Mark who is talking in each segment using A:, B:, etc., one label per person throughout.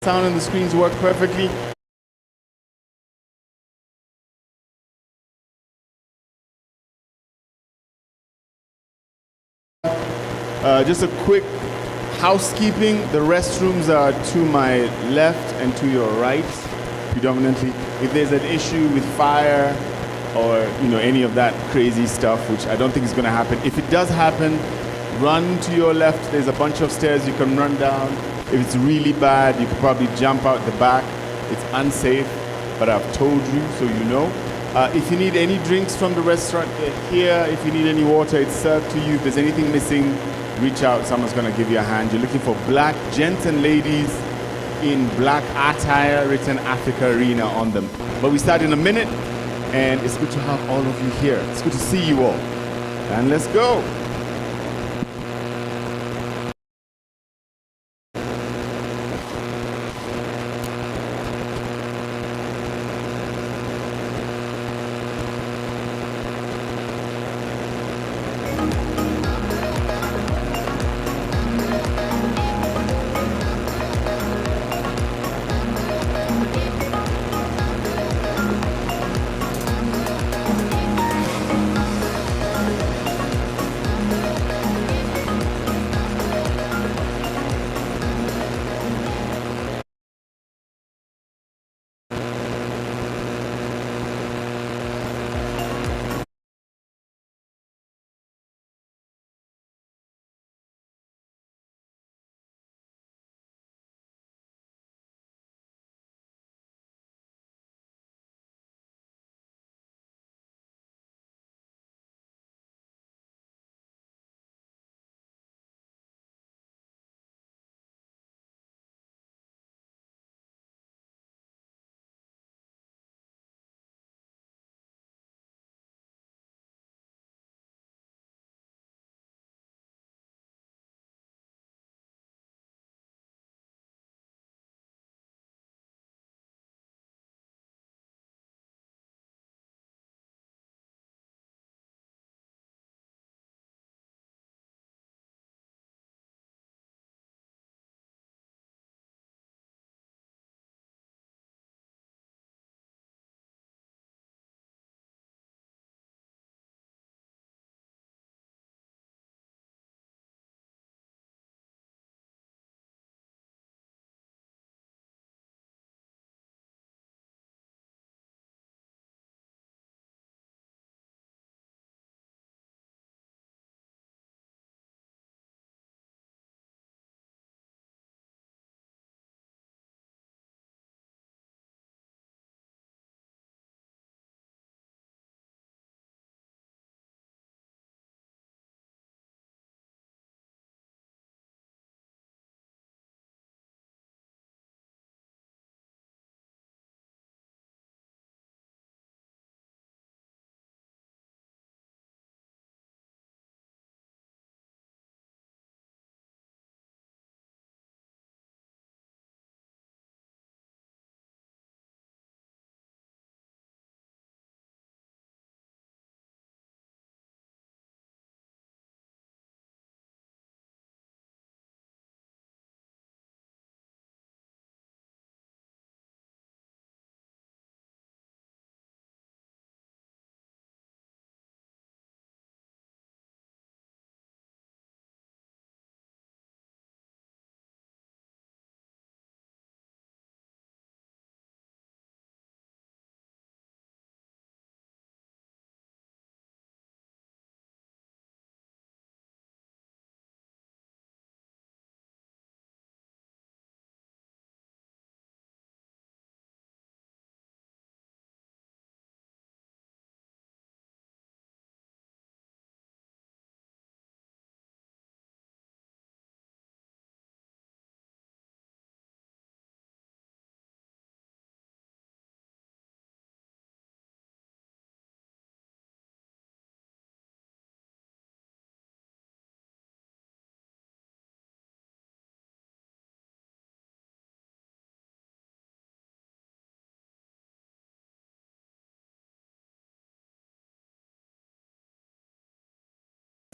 A: Sound and the screens work perfectly. Just a quick housekeeping. The restrooms are to my left and to your right, predominantly. If there's an issue with fire or any of that crazy stuff, which I don't think is going to happen, if it does happen, run to your left. There's a bunch of stairs you can run down. If it's really bad, you could probably jump out the back. It's unsafe, but I've told you, so you know. If you need any drinks from the restaurant, they're here. If you need any water, it's served to you. If there's anything missing, reach out. Someone's going to give you a hand. You're looking for black gents and ladies in black attire written AfricArena on them. But we start in a minute, and it's good to have all of you here. It's good to see you all. And let's go.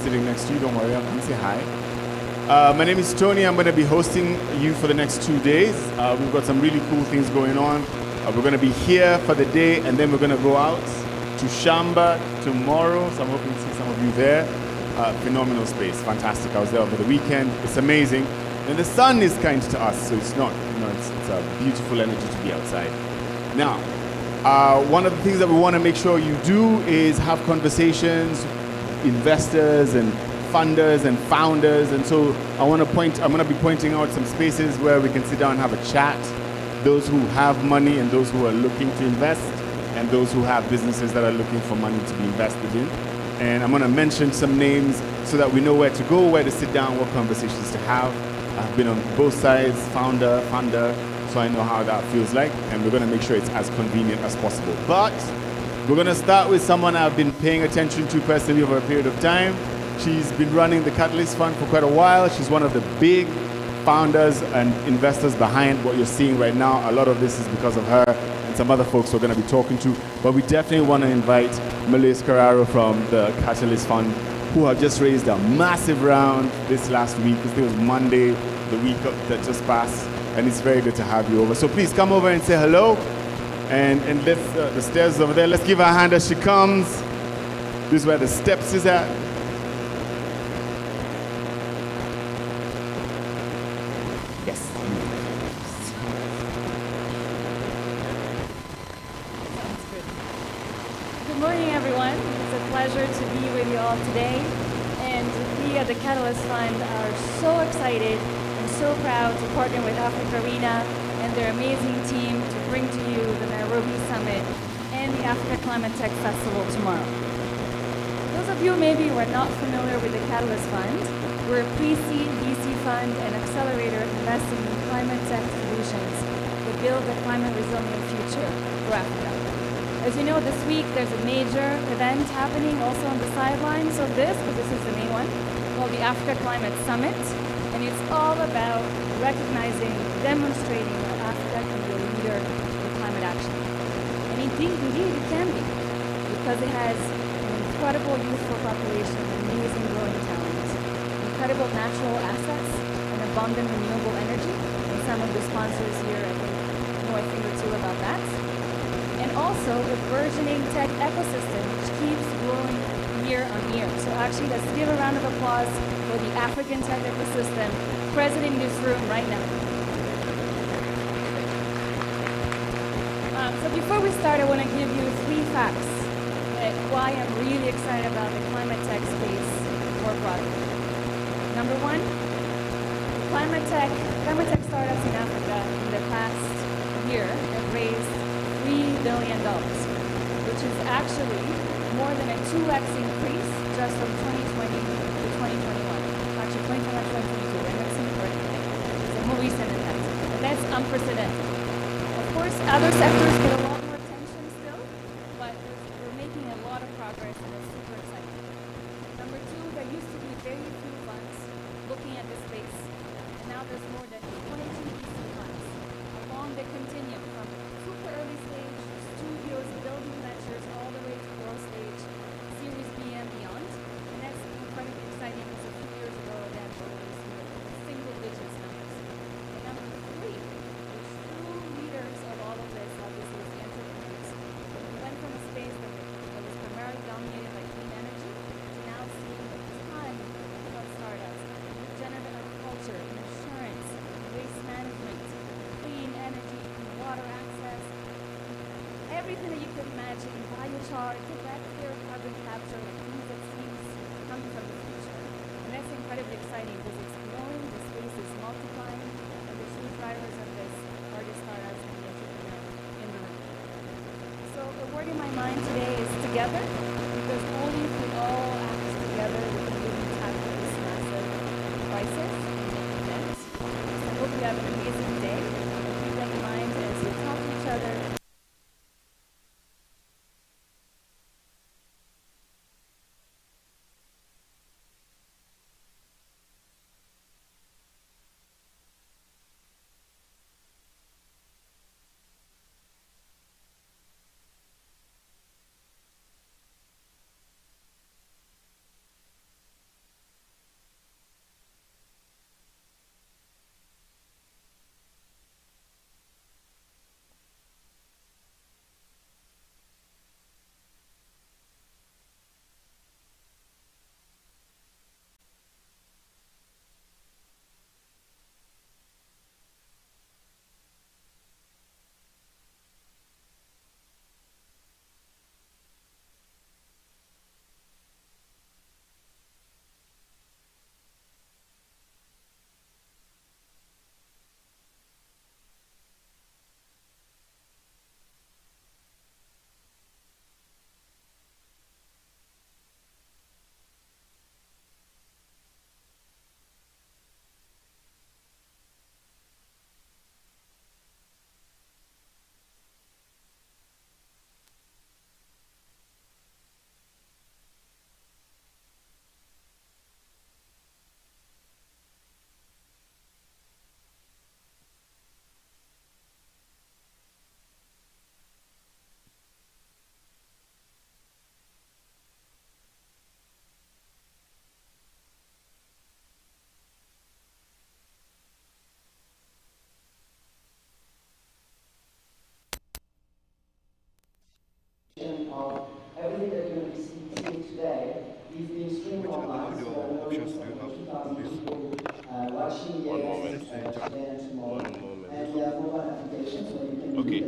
A: Sitting next to you, don't worry, I'm going to say hi. My name is Tony. I'm going to be hosting you for the next 2 days. We've got some really cool things going on. We're going to be here for the day, and then we're going to go out to Shamba tomorrow. So I'm hoping to see some of you there. Phenomenal space, fantastic. I was there over the weekend. It's amazing. And the sun is kind to us, so it's not, it's a beautiful energy to be outside. Now, one of the things that we want to make sure you do is have conversations, investors and funders and founders. And so I'm going to be pointing out some spaces where we can sit down and have a chat. Those who have money and those who are looking to invest, and those who have businesses that are looking for money to be invested in. And I'm going to mention some names so that we know where to go, where to sit down, what conversations to have. I've been on both sides, founder, funder, so I know how that feels like, and we're going to make sure it's as convenient as possible. But we're going to start with someone I've been paying attention to personally over a period of time. She's been running the Catalyst Fund for quite a while. She's one of the big founders and investors behind what you're seeing right now. A lot of this is because of her and some other folks we're going to be talking to. But we definitely want to invite Melissa Carraro from the Catalyst Fund, who have just raised a massive round this last week. I think it was Monday, the week that just passed. And it's very good to have you over. So please come over and say hello. And let's, the stairs over there. Let's give her a hand as she comes. This is where the steps is at. Yes.
B: Sounds good. Good morning, everyone. It's a pleasure to be with you all today. And we at the Catalyst Fund are so excited and so proud to partner with AfricArena and their amazing team to bring to you the Nairobi Summit and the Africa Climate Tech Festival tomorrow. Those of you maybe who are not familiar with the Catalyst Fund, we're a pre-seed VC fund and accelerator investing in climate tech solutions to build a climate resilient future for Africa. As you know, this week there's a major event happening also on the sidelines of this, but this is the main one, called the Africa Climate Summit. And it's all about recognizing, demonstrating that Africa can be a leader in climate action. And indeed it can be, because it has an incredible youthful population, amazing growing talent, incredible natural assets, and abundant renewable energy. And some of the sponsors here, I think, know a thing or two about that. And also a burgeoning tech ecosystem, which keeps growing year on year. So actually, let's give a round of applause for the African tech ecosystem present in this room right now. So before we start, I want to give you 3 facts why I'm really excited about the climate tech space more broadly. Number 1, climate tech startups in Africa in the past year have raised $3 billion, which is actually more than a 2x increase just from 2020 to 2021. Actually, 2021 to 2022, and that's important. It's a more recent event, and that's unprecedented. Of course, other sectors get a lot more attention still, but we're making a lot of progress, and it's super exciting. Number 2, there used to be very few funds looking at this space, and now there's more than 22 VC funds along the continuum from super early stage studios, building ventures, all the way to growth stage, Series B and beyond. And that's incredibly exciting because a few years ago, that was single digits numbers. And number 3, the true leaders of all of this, obviously, is the entrepreneurs. We went from a space that was primarily dominated by clean energy to now seeing a ton of startups, regenerative agriculture, insurance, waste management, clean energy, water access, everything that you could imagine, biochar, direct air carbon capture, things that seems coming from the future. And that's incredibly exciting because it's growing, the space is multiplying, and the true drivers of this are the startups and the entrepreneurs in the room. So the word in my mind today is together, because only if we all act together we can really tackle this massive crisis and event. So I hope you have an amazing day. Keep that in mind as you talk to each other.
C: Okay.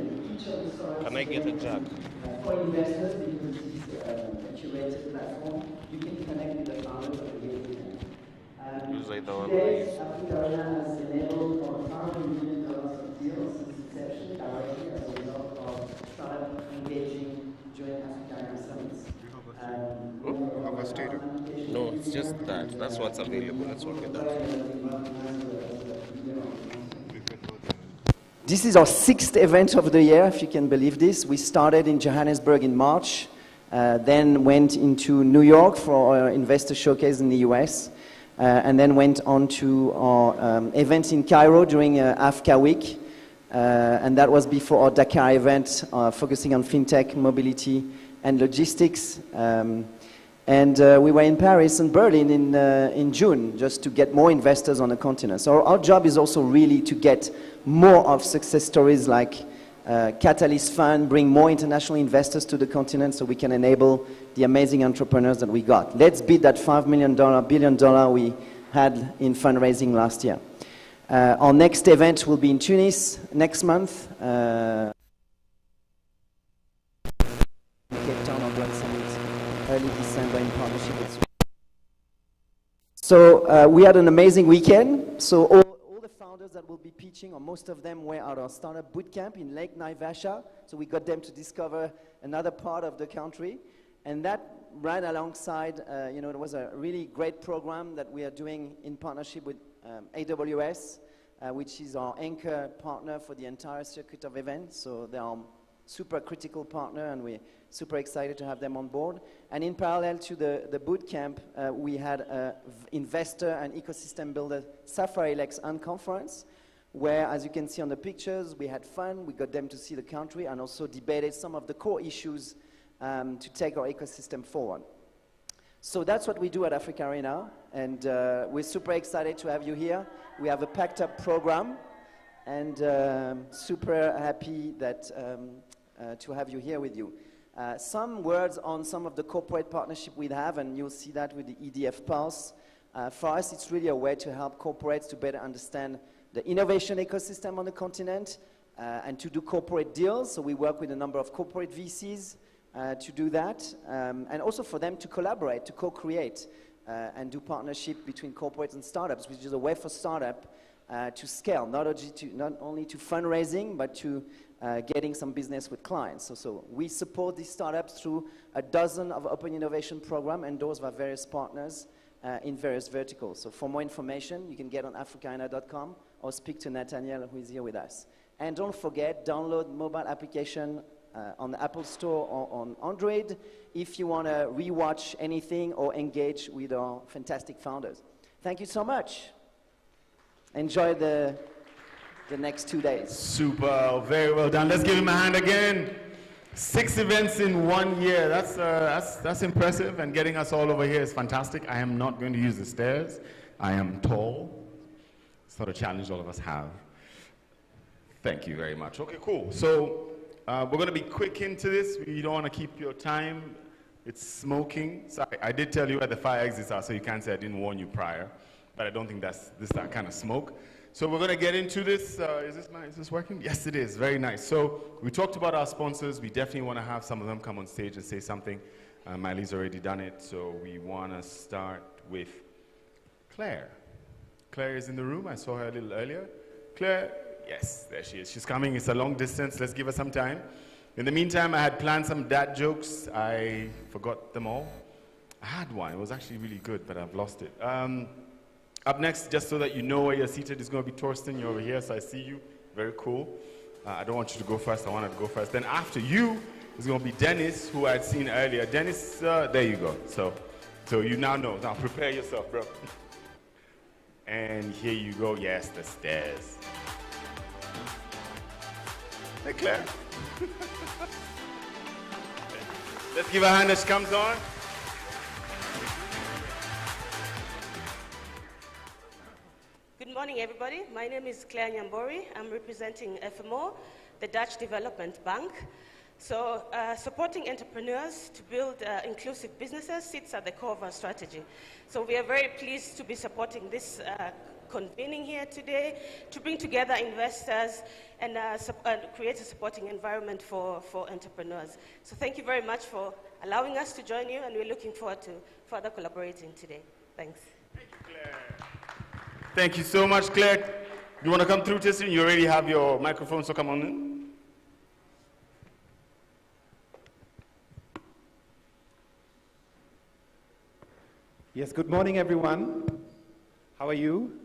C: Can I get a jack?
D: For investors, because it is a curated platform, you can connect with the founders of the GPD Kenya. Today, AfricArena has enabled over $500 million of deals since inception directly as a result of startup engaging during AfricArena summits.
C: No, it's just that. That's what's available. Let's work with that.
D: This is our 6th event of the year, if you can believe this. We started in Johannesburg in March, then went into New York for our investor showcase in the US, and then went on to our event in Cairo during Africa Week, and that was before our Dakar event, focusing on fintech, mobility, and logistics. And we were in Paris and Berlin in June, just to get more investors on the continent. So our job is also really to get more of success stories like Catalyst Fund, bring more international investors to the continent so we can enable the amazing entrepreneurs that we got. Let's beat that $5 billion we had in fundraising last year. Our next event will be in Tunis next month. Cape Town on Grand Summit, early December in partnership with. So we had an amazing weekend. So all the founders that will be pitching, or most of them, were at our startup bootcamp in Lake Naivasha. So we got them to discover another part of the country. And that ran alongside, it was a really great program that we are doing in partnership with AWS, which is our anchor partner for the entire circuit of events. So they are super critical partner, and we're super excited to have them on board. And in parallel to the bootcamp, we had an investor and ecosystem builder Safari Lex conference, where, as you can see on the pictures, we had fun. We got them to see the country and also debated some of the core issues to take our ecosystem forward. So that's what we do at AfricArena, and we're super excited to have you here. We have a packed up program, and super happy that to have you here with you. Some words on some of the corporate partnership we have, and you'll see that with the EDF Pulse. For us, it's really a way to help corporates to better understand the innovation ecosystem on the continent and to do corporate deals. So we work with a number of corporate VCs to do that, and also for them to collaborate, to co-create, and do partnership between corporates and startups, which is a way for startup to scale, not only to fundraising, but to getting some business with clients. So we support these startups through a dozen of open innovation programs endorsed by various partners in various verticals. So for more information, you can get on africarena.com or speak to Nathaniel, who is here with us. And don't forget, download mobile application on the Apple Store or on Android if you want to rewatch anything or engage with our fantastic founders. Thank you so much. Enjoy the next 2 days.
A: Super, very well done. Let's give him a hand again. 6 events in 1 year. That's impressive, and getting us all over here is fantastic. I am not going to use the stairs. I am tall. It's not a challenge all of us have. Thank you very much. Okay, cool. So we're going to be quick into this. We don't want to keep your time. It's smoking. Sorry, I did tell you where the fire exits are, so you can't say I didn't warn you prior. But I don't think that's that kind of smoke. So we're going to get into this. Is this working? Yes, it is. Very nice. So we talked about our sponsors. We definitely want to have some of them come on stage and say something. Miley's already done it, so we want to start with Claire. Claire is in the room. I saw her a little earlier. Claire, yes, there she is. She's coming. It's a long distance. Let's give her some time. In the meantime, I had planned some dad jokes. I forgot them all. I had one. It was actually really good, but I've lost it. Up next, just so that you know where you're seated, is going to be Torsten. You're over here, so I see you. Very cool. I don't want you to go first. I wanted to go first. Then after you is going to be Dennis, who I had seen earlier. Dennis, there you go. So you now know. Now prepare yourself, bro. And here you go. Yes, the stairs. Hey, Claire. Let's give her a hand as she comes on.
E: Good morning, everybody. My name is Claire Nyambori. I'm representing FMO, the Dutch Development Bank. So supporting entrepreneurs to build inclusive businesses sits at the core of our strategy. So we are very pleased to be supporting this convening here today to bring together investors and create a supporting environment for entrepreneurs. So thank you very much for allowing us to join you, and we're looking forward to further collaborating today. Thanks.
A: Thank you, Claire. Thank you so much, Claire. You want to come through, Tessie? You already have your microphone, so come on in.
F: Yes, good morning, everyone. How are you?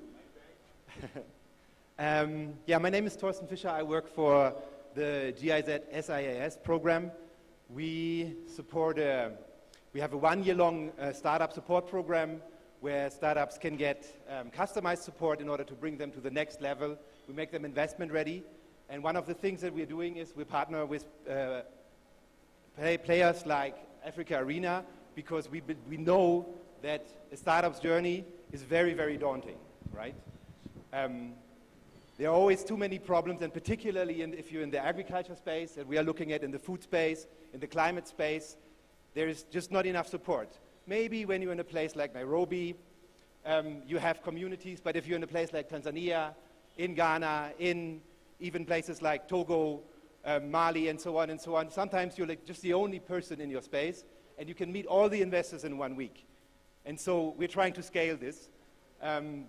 F: Yeah, my name is Thorsten Fischer. I work for the GIZ SIAS program. We have a one-year-long startup support program where startups can get customized support in order to bring them to the next level. We make them investment ready. And one of the things that we're doing is we partner with players like AfricArena, because we know that a startup's journey is very, very daunting, right? There are always too many problems, and particularly if you're in the agriculture space, that we are looking at in the food space, in the climate space, there is just not enough support. Maybe when you're in a place like Nairobi, you have communities, but if you're in a place like Tanzania, in Ghana, in even places like Togo, Mali, and so on, sometimes you're like just the only person in your space, and you can meet all the investors in 1 week. And so we're trying to scale this.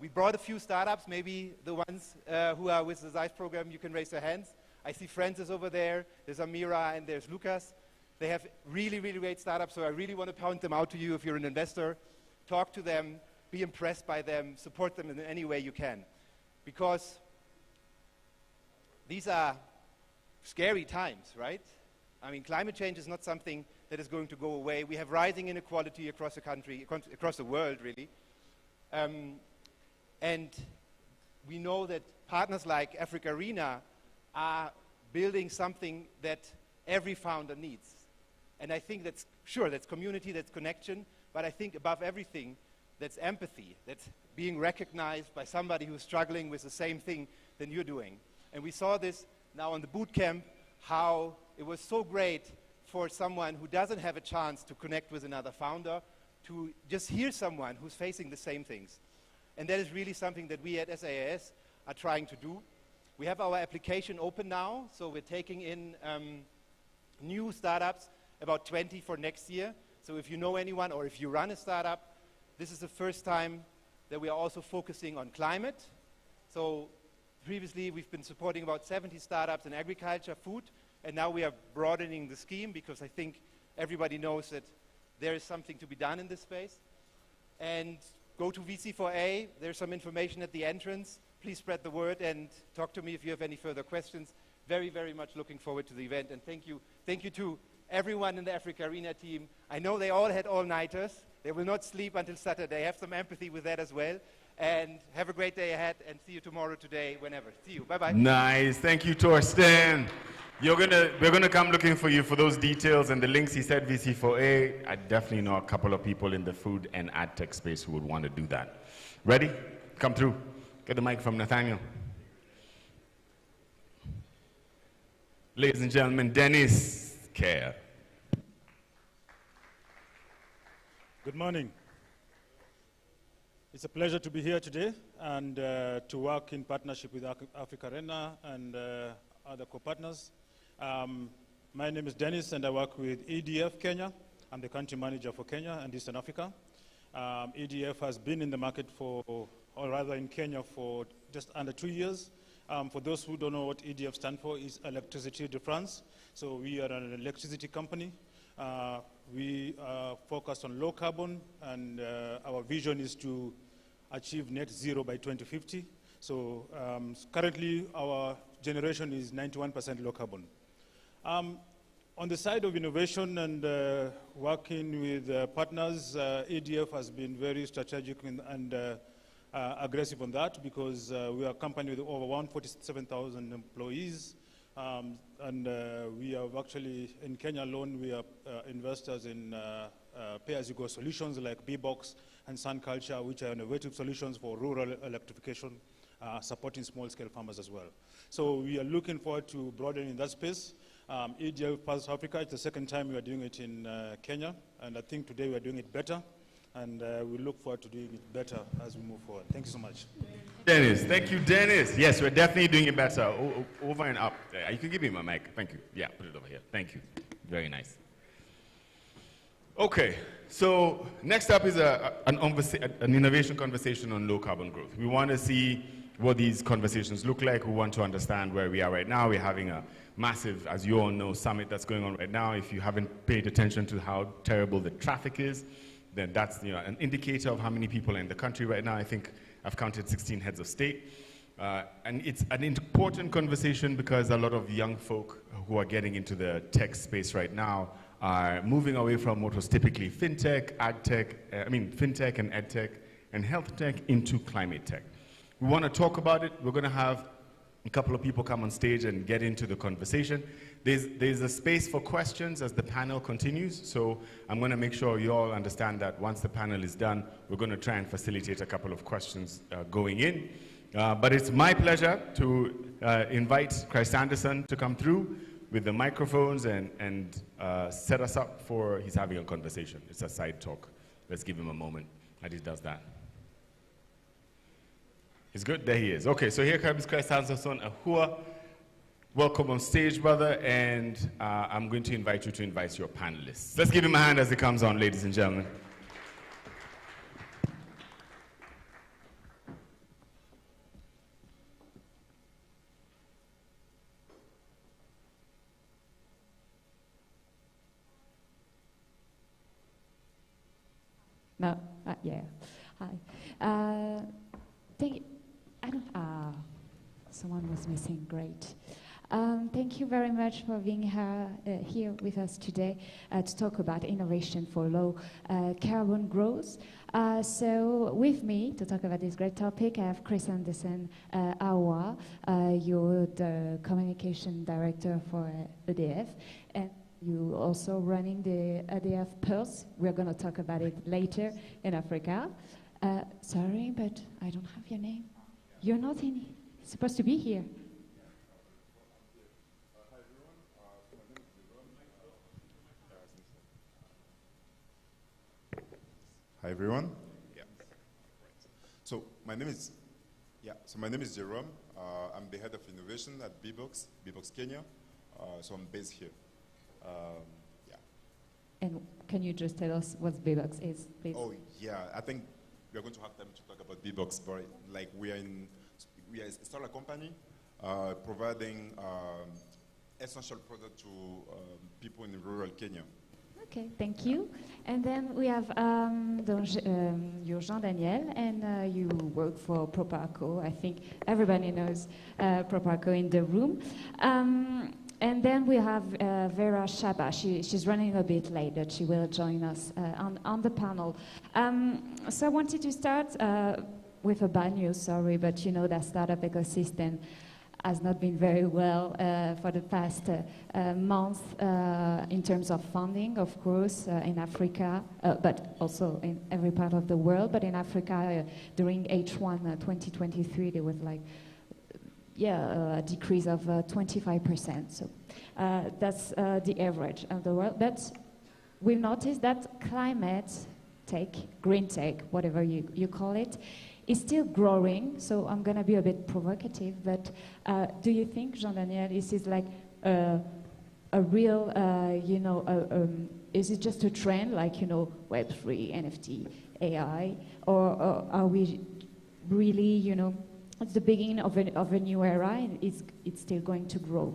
F: We brought a few startups, maybe the ones who are with the ZEISS program, you can raise their hands. I see Francis over there, there's Amira, and there's Lucas. They have really, really great startups, so I really want to point them out to you if you're an investor. Talk to them, be impressed by them, support them in any way you can. Because these are scary times, right? I mean, climate change is not something that is going to go away. We have rising inequality across the country, across the world, really. And we know that partners like AfricArena are building something that every founder needs. And I think that's community, that's connection, but I think above everything, that's empathy, that's being recognized by somebody who's struggling with the same thing than you're doing. And we saw this now on the boot camp, how it was so great for someone who doesn't have a chance to connect with another founder to just hear someone who's facing the same things. And that is really something that we at SIAS are trying to do. We have our application open now, so we're taking in new startups, about 20 for next year. So if you know anyone or if you run a startup, this is the first time that we are also focusing on climate. So previously we've been supporting about 70 startups in agriculture, food, and now we are broadening the scheme because I think everybody knows that there is something to be done in this space. And go to VC4A, there's some information at the entrance. Please spread the word and talk to me if you have any further questions. Very, very much looking forward to the event, and thank you to everyone in the AfricArena team. I know they all had all-nighters. They will not sleep until Saturday. Have some empathy with that as well. And have a great day ahead, and see you tomorrow, today, whenever. See you. Bye-bye.
A: Nice. Thank you, Thorsten. We're gonna come looking for you for those details and the links. He said VC4A. I definitely know a couple of people in the food and ad tech space who would want to do that. Ready? Come through. Get the mic from Nathaniel. Ladies and gentlemen, Dennis Kerr.
G: Good morning. It's a pleasure to be here today and to work in partnership with AfricArena and other co-partners. My name is Dennis, and I work with EDF Kenya. I'm the country manager for Kenya and Eastern Africa. EDF has been in the market or rather in Kenya for just under 2 years. For those who don't know what EDF stands for, is Electricité de France. So we are an electricity company. We are focused on low carbon, and our vision is to achieve net zero by 2050. So currently our generation is 91% low carbon. On the side of innovation and working with partners, EDF has been very strategic and aggressive on that, because we are a company with over 147,000 employees. And we have actually, in Kenya alone, we are investors in pay-as-you-go solutions like B-Box and Sun Culture, which are innovative solutions for rural electrification, supporting small-scale farmers as well. So we are looking forward to broadening that space. EDF Pulse Africa, it's the second time we are doing it in Kenya, and I think today we are doing it better, and we look forward to doing it better as we move forward. Thank you so much.
A: Dennis. Thank you, Dennis. Yes, we're definitely doing it better. Over and up. You can give me my mic. Thank you. Yeah, put it over here. Thank you. Very nice. Okay, so next up is an innovation conversation on low carbon growth. We want to see what these conversations look like. We want to understand where we are right now. We're having a massive, as you all know, summit that's going on right now. If you haven't paid attention to how terrible the traffic is, then that's an indicator of how many people are in the country right now. I think I've counted 16 heads of state. And it's an important conversation because a lot of young folk who are getting into the tech space right now are moving away from what was typically fintech, fintech and edtech and health tech into climate tech. We want to talk about it. We're going to have a couple of people come on stage and get into the conversation. There's a space for questions as the panel continues, so I'm going to make sure you all understand that once the panel is done, we're going to try and facilitate a couple of questions going in. But it's my pleasure to invite Christ Anderson to come through with the microphones and set us up for he's having a conversation. It's a side talk. Let's give him a moment as he does that. He's good? There he is. Okay, so here comes Christ Anderson Ahua. Welcome on stage, brother, and I'm going to invite you to invite your panelists. Let's give him a hand as he comes on, ladies and gentlemen.
H: No, yeah. Hi. Someone was missing. Great. Thank you very much for being here with us today to talk about innovation for low carbon growth. So with me to talk about this great topic, I have Chris Anderson Awa. You're the communication director for EDF, and you also running the EDF Pulse. We're going to talk about it later in Africa. Sorry, but I don't have your name. You're not supposed to be here.
I: Hi everyone. Yeah. So my name is Jerome. I'm the head of innovation at BBox Kenya. So I'm based here. Yeah.
H: And can you just tell us what BBox is, please?
I: Oh yeah, I think we are going to have time to talk about BBox, but like we are a startup company providing essential product to people in rural Kenya.
H: Okay, thank you. And then we have you're Jean-Daniel, and you work for Proparco. I think everybody knows Proparco in the room. And then we have Vera Shaba. She's running a bit late, but she will join us on the panel. So I wanted to start with a bad news, sorry, but you know that startup ecosystem has not been very well for the past month in terms of funding, of course, in Africa, but also in every part of the world. But in Africa, during H1 2023, there was like, a decrease of 25%. So that's the average of the world. But we've noticed that climate tech, green tech, whatever you call it, is still growing. So I'm going to be a bit provocative, but do you think, Jean-Daniel, this is like a real, is it just a trend like, Web3, NFT, AI, or are we really, it's the beginning of a new era and it's still going to grow?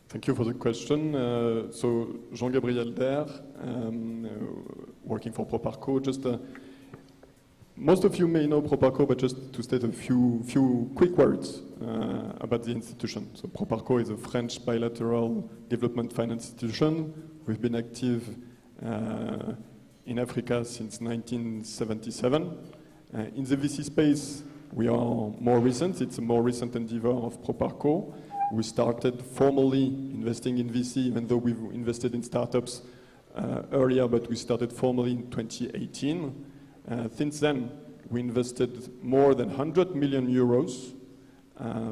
J: Thank you for the question. So Jean-Gabriel there, working for Proparco. Just most of you may know Proparco, but just to state a few quick words about the institution. So Proparco is a French bilateral development finance institution. We've been active in Africa since 1977. In the VC space, we are more recent. It's a more recent endeavor of Proparco. We started formally investing in VC, even though we've invested in startups earlier, but we started formally in 2018. Since then, we invested more than 100 million euros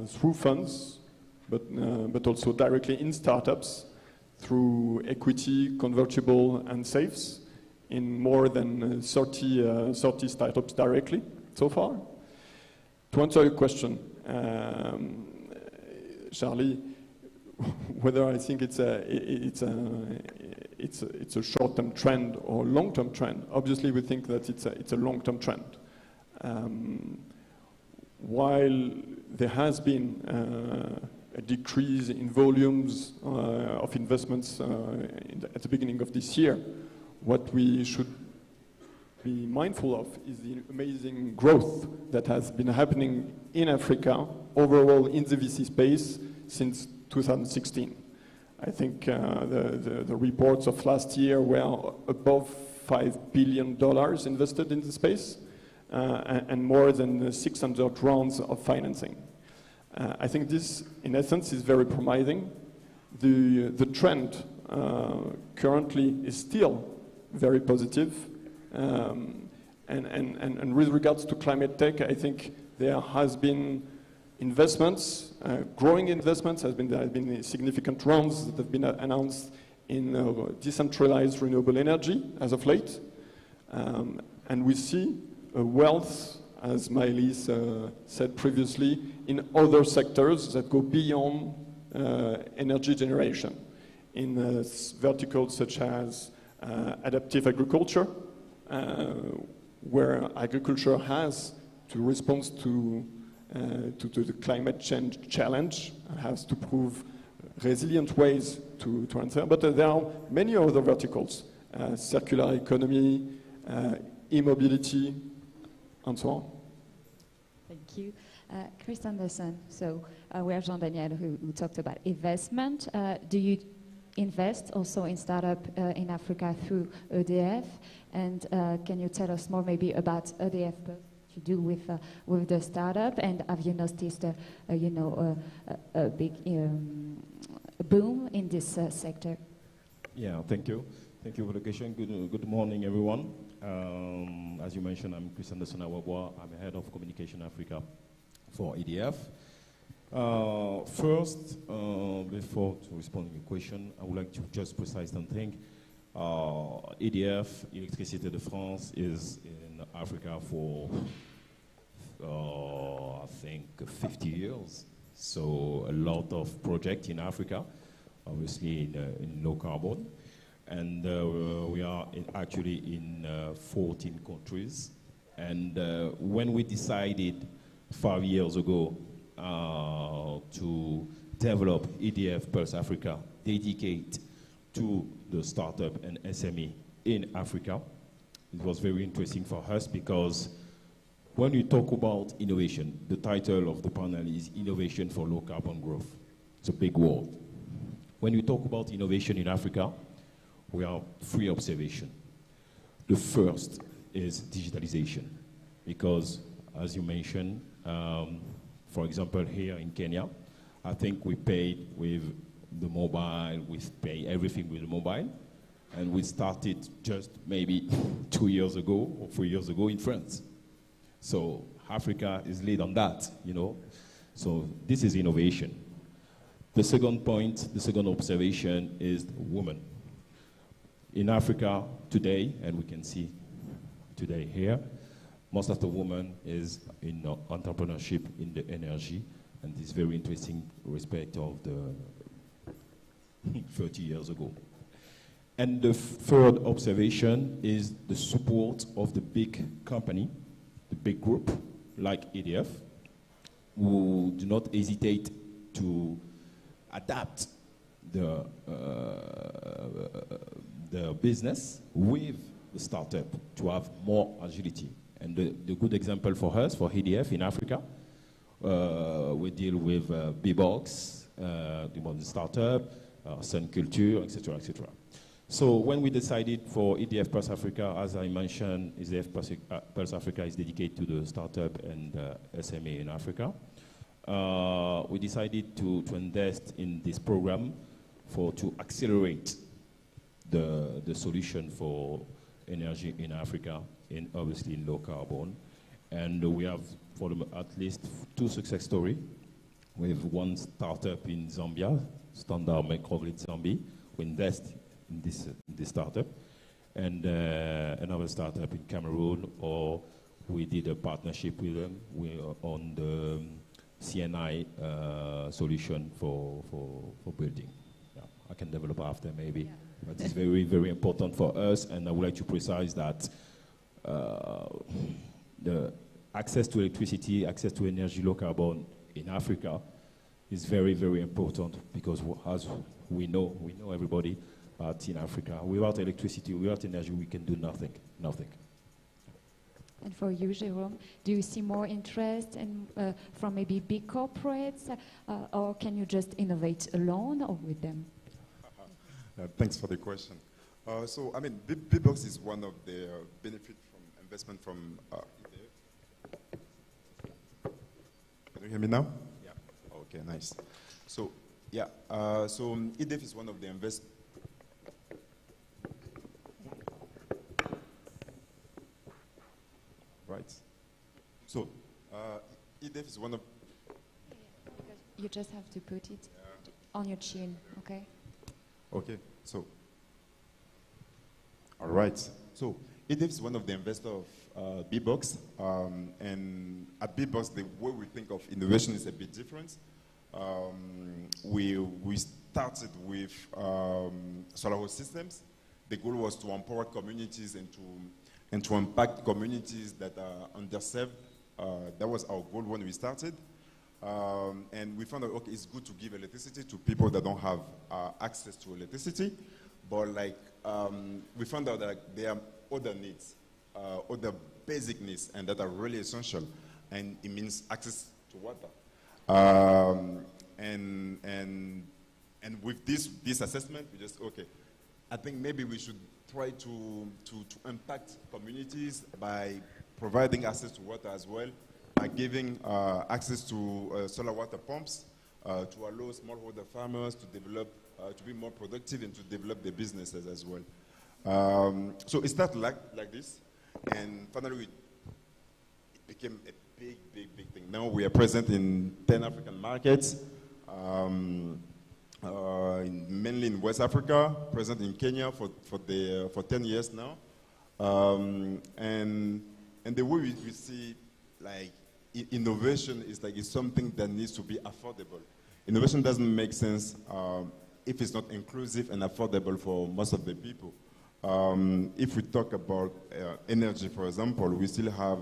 J: through funds, but also directly in startups through equity, convertible, and safes in more than 30 startups directly so far. To answer your question, Charlie, whether I think it's a short-term trend or long-term trend, obviously we think that it's a long-term trend. While there has been a decrease in volumes of investments at the beginning of this year, what we should be mindful of is the amazing growth that has been happening in Africa overall in the VC space since 2016. I think the reports of last year were above $5 billion invested in the space and more than 600 rounds of financing. I think this, in essence, is very promising. The trend currently is still very positive. And with regards to climate tech, I think there has been investments, growing investments. There have been significant rounds that have been announced in decentralized renewable energy as of late. And we see a wealth, as Maëlys said previously, in other sectors that go beyond energy generation, in verticals such as adaptive agriculture, where agriculture has to respond to the climate change challenge, has to prove resilient ways to answer. But there are many other verticals, circular economy, e-mobility, and so on.
H: Thank you. Chris Anderson, so we have Jean-Daniel who talked about investment. Do you invest also in startup in Africa through EDF? And can you tell us more maybe about EDF Pulse to do with the startup? And have you noticed a big boom in this sector?
K: Yeah, thank you. Thank you for the question. Good morning, everyone. As you mentioned, I'm Chris Anderson Awabwa. I'm head of Communication Africa for EDF. First, before to respond to your question, I would like to just precise something. EDF, Électricité de France, is in Africa for, I think, 50 years. So a lot of projects in Africa, obviously in low carbon. And we are actually in 14 countries. And when we decided 5 years ago to develop EDF Pulse Africa, dedicate to the startup and SME in Africa, it was very interesting for us because when we talk about innovation, the title of the panel is Innovation for Low Carbon Growth. It's a big word. When we talk about innovation in Africa, we have 3 observations. The first is digitalization, because as you mentioned, for example, here in Kenya, I think we paid with the mobile, we pay everything with the mobile, and we started just maybe 2 years ago or 3 years ago in France. So Africa is lead on that, you know. So this is innovation. The second point, the second observation is women. In Africa today, and we can see today here, most of the women is in entrepreneurship in the energy, and this is very interesting respect of the 30 years ago. And the third observation is the support of the big company, the big group, like EDF, who do not hesitate to adapt the business with the startup to have more agility. And the good example for us, for EDF in Africa, we deal with B-Box, the startup, Sun Culture, etc., etc. So when we decided for EDF Pulse Africa, as I mentioned, EDF Pulse Africa is dedicated to the startup and SME in Africa. We decided to invest in this program to accelerate the solution for energy in Africa, obviously in low carbon. And we have at least 2 success stories. We have one startup in Zambia, Standard Microgrid Zambia. We invest in this startup. and another startup in Cameroon, or we did a partnership with them on the CNI solution for building. Yeah, I can develop after maybe, yeah. But it's very, very important for us, and I would like to precise that the access to electricity, access to energy low carbon in Africa is very, very important, because as we know everybody, but in Africa, without electricity, without energy, we can do nothing.
H: And for you, Jérôme, do you see more interest from maybe big corporates, or can you just innovate alone or with them?
I: Thanks for the question. So, I mean, BBox is one of the benefit from investment from EDF. Can you hear me now? Yeah. Okay, nice. So, yeah, so EDF is one of the investment. Right. So, EDF is one of.
H: You just have to put it on your chin, okay?
I: Okay. So, all right. So, EDF is one of the investors of BBox, and at BBox, the way we think of innovation is a bit different. We started with solar host systems. The goal was to empower communities and to impact communities that are underserved. That was our goal when we started. And we found out, okay, it's good to give electricity to people that don't have access to electricity, but like we found out that there are other needs, other basic needs, and that are really essential, and it means access to water. And with this assessment, we just, okay, I think maybe we should try to impact communities by providing access to water as well, by giving access to solar water pumps to allow smallholder farmers to develop, to be more productive and to develop their businesses as well. So it started like this, and finally it became a big thing. Now we are present in 10 African markets, mainly in West Africa, present in Kenya for 10 years now. And the way we see like innovation is like it's something that needs to be affordable. Innovation doesn't make sense if it's not inclusive and affordable for most of the people. If we talk about energy, for example, we still have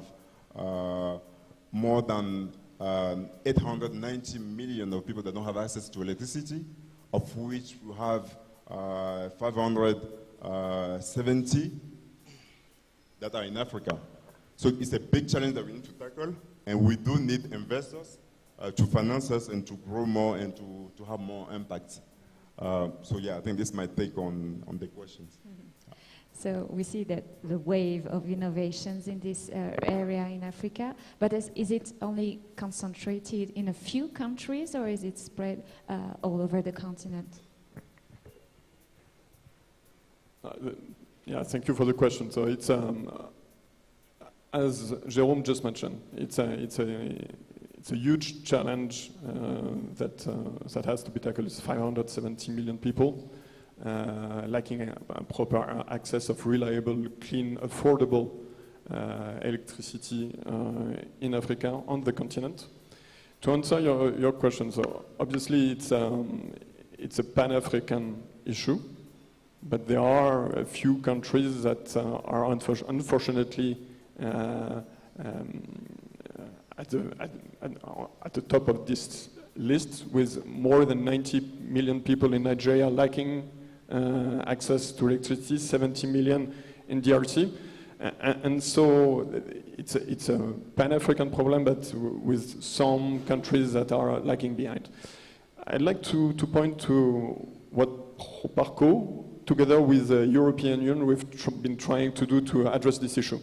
I: more than 890 million of people that don't have access to electricity, of which we have 570 that are in Africa. So it's a big challenge that we need to tackle, and we do need investors to finance us and to grow more and to have more impact. So yeah, I think this is my take on the questions.
H: Mm-hmm. So we see that the wave of innovations in this area in Africa, but is it only concentrated in a few countries, or is it spread all over the continent?
J: Yeah, thank you for the question. So it's, as Jérôme just mentioned, it's a huge challenge that has to be tackled. It's 570 million people. Lacking proper access of reliable, clean, affordable electricity in Africa, on the continent. To answer your question, so obviously it's a Pan-African issue, but there are a few countries that are unfortunately at the top of this list, with more than 90 million people in Nigeria lacking access to electricity, 70 million in DRC. And so it's a Pan-African problem, but with some countries that are lagging behind. I'd like to point to what Proparco, together with the European Union, we've been trying to do to address this issue.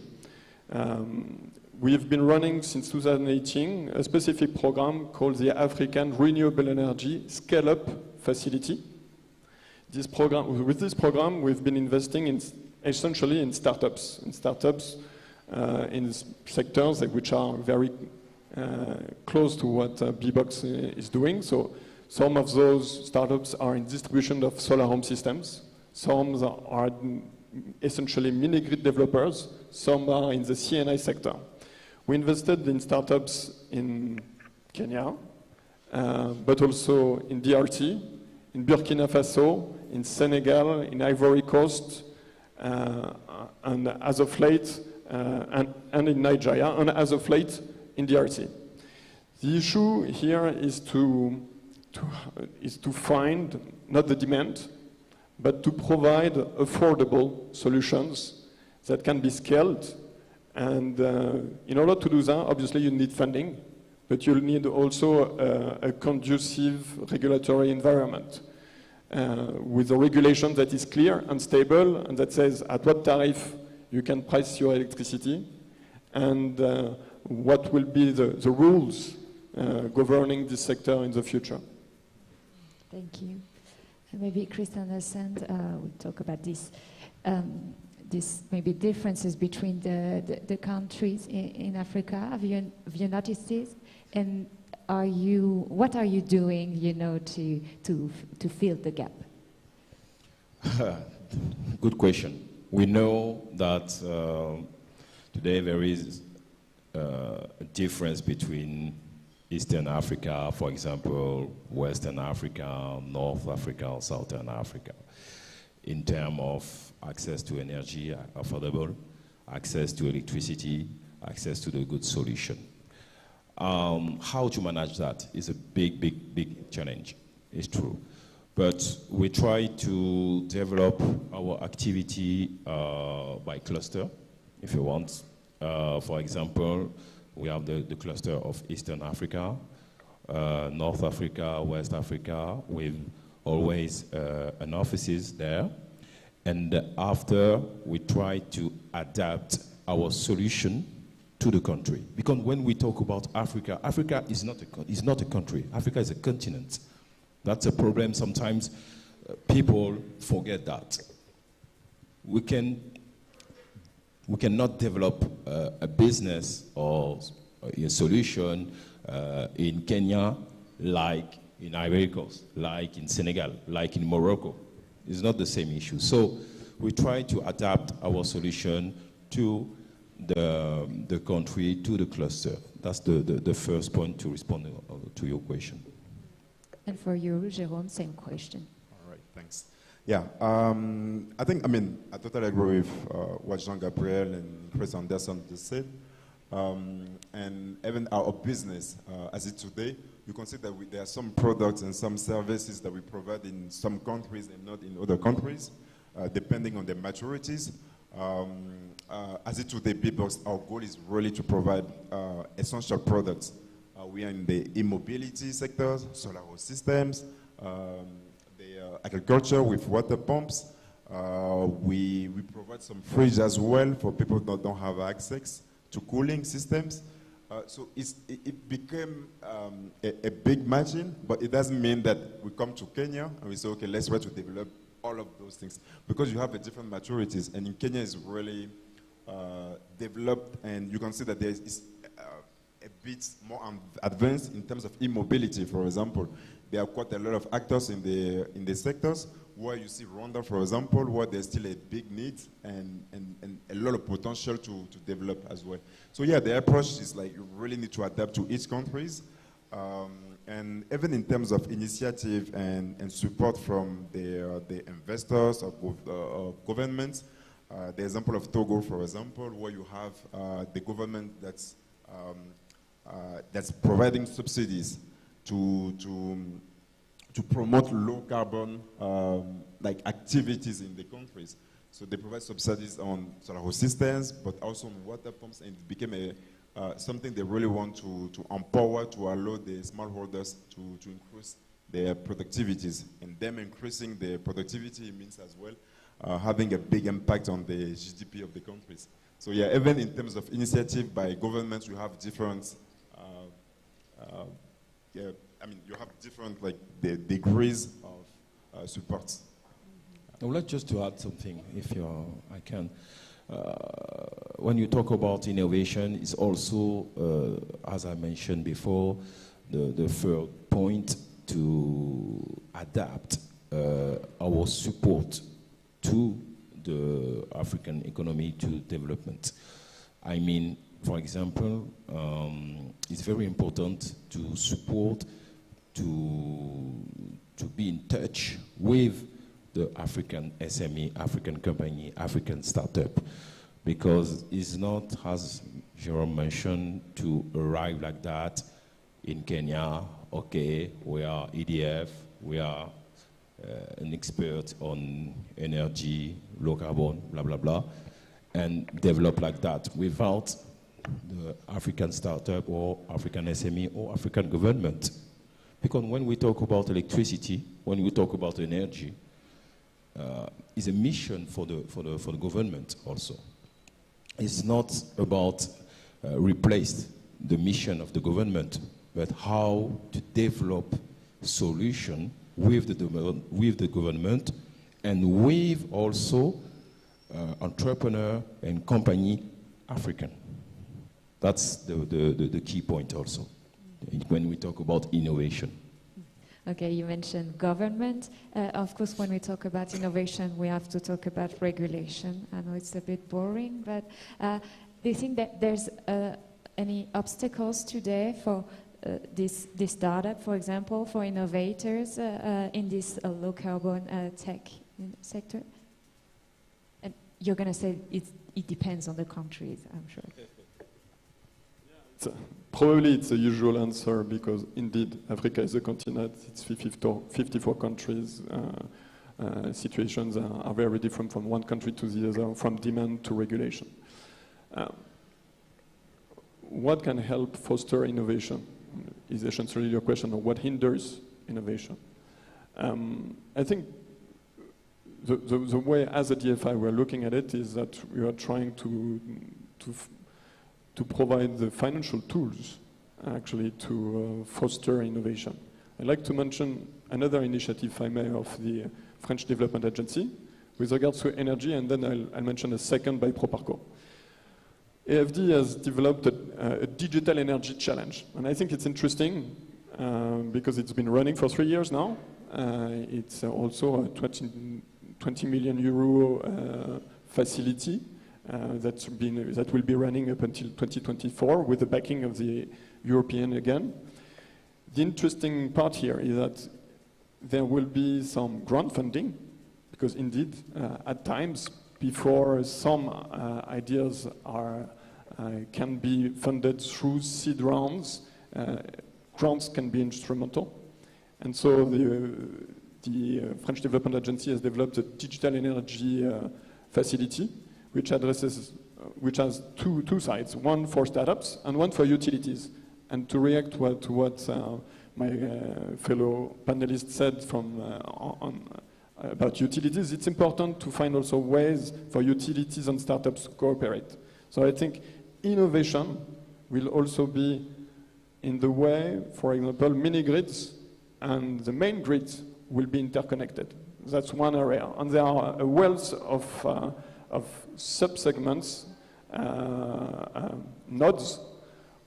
J: We've been running since 2018 a specific program called the African Renewable Energy Scale-Up Facility. With this program, we've been investing essentially in startups in sectors which are very close to what BBox is doing. So some of those startups are in distribution of solar home systems. Some are essentially mini-grid developers. Some are in the CNI sector. We invested in startups in Kenya, but also in DRT, in Burkina Faso, in Senegal, in Ivory Coast, and as of late, and in Nigeria, and as of late, in DRT. The issue here is to find not the demand, but to provide affordable solutions that can be scaled. And in order to do that, obviously you need funding, but you'll need also a conducive regulatory environment with a regulation that is clear and stable and that says at what tariff you can price your electricity and what will be the rules governing this sector in the future.
H: Thank you. And maybe Christian Ascend will talk about this. This maybe differences between the countries in Africa. Have you noticed this? And what are you doing, to fill the gap?
K: Good question. We know that today there is a difference between Eastern Africa, for example, Western Africa, North Africa, Southern Africa, in terms of access to energy, affordable, access to electricity, access to the good solution. How to manage that is a big challenge, it's true. But we try to develop our activity by cluster, if you want. For example, we have the cluster of Eastern Africa, North Africa, West Africa, with always an offices there. And after, we try to adapt our solution to the country. Because when we talk about Africa, Africa is not a country. Africa is a continent. That's a problem. Sometimes people forget that. We cannot develop a business or a solution in Kenya like in Ivory Coast, like in Senegal, like in Morocco. It's not the same issue. So we try to adapt our solution to the country, to the cluster. That's the first point to respond to your question.
H: And for you, Jérôme, same question.
I: All right, thanks. Yeah, I totally agree with what Jean-Gabriel and Chris Anderson just said. And even our business, as it today, you can see that there are some products and some services that we provide in some countries and not in other countries, depending on their maturities. As it today, BBOX, our goal is really to provide essential products. We are in the e-mobility sector, solar systems, agriculture with water pumps. We provide some fridge as well for people that don't have access to cooling systems. So it became a big margin, but it doesn't mean that we come to Kenya and we say, okay, let's try to develop all of those things. Because you have a different maturities, and in Kenya is really developed, and you can see that there is a bit more advanced in terms of e-mobility, for example. There are quite a lot of actors in the sectors where you see Rwanda, for example, where there's still a big need and a lot of potential to develop as well. So yeah, the approach is like you really need to adapt to each countries. And even in terms of initiative and support from the investors or governments, the example of Togo, for example, where you have the government that's providing subsidies to promote low carbon like activities in the countries. So they provide subsidies on solar systems, but also on water pumps, and it became something they really want to empower, to allow the smallholders to increase their productivities. And them increasing their productivity means as well having a big impact on the GDP of the countries. So yeah, even in terms of initiative by governments, you have different you have different the degrees of support.
K: I would like just to add something, if I can. When you talk about innovation, it's also, as I mentioned before, the third point to adapt our support to the African economy to development. I mean, for example, it's very important to support, to be in touch with the African SME, African company, African startup, because it's not, as Jerome mentioned, to arrive like that in Kenya. Okay, we are EDF, we are an expert on energy, low carbon, blah, blah, blah, and develop like that without the African startup or African SME or African government. Because when we talk about electricity, when we talk about energy, it's a mission for the government also. It's not about replace the mission of the government, but how to develop solution with the government and with also entrepreneur and company African. That's the key point also when we talk about innovation.
H: Okay, you mentioned government. Of course, when we talk about innovation, we have to talk about regulation. I know it's a bit boring, but do you think that there's any obstacles today for this startup, for example, for innovators in this low carbon tech sector? And you're going to say it depends on the countries, I'm sure.
J: Probably it's a usual answer because indeed Africa is a continent, it's 54 countries, situations are very different from one country to the other, from demand to regulation. What can help foster innovation is essentially your question of what hinders innovation. I think the way as a DFI we're looking at it is that we are trying to provide the financial tools actually to foster innovation. I'd like to mention another initiative, if I may, of the French Development Agency with regards to energy, and then I'll mention a second by Proparco. AFD has developed a digital energy challenge, and I think it's interesting because it's been running for 3 years now. It's also a 20 million euro facility that will be running up until 2024 with the backing of the European again. The interesting part here is that there will be some grant funding, because indeed, at times, before some ideas can be funded through seed rounds, grants can be instrumental. And so the French Development Agency has developed a digital energy facility, which has two sides, one for startups and one for utilities. And to react to what my fellow panelists said about utilities, it's important to find also ways for utilities and startups to cooperate. So I think innovation will also be in the way, for example, mini-grids and the main grids will be interconnected. That's one area. And there are a wealth of sub-segments, nodes,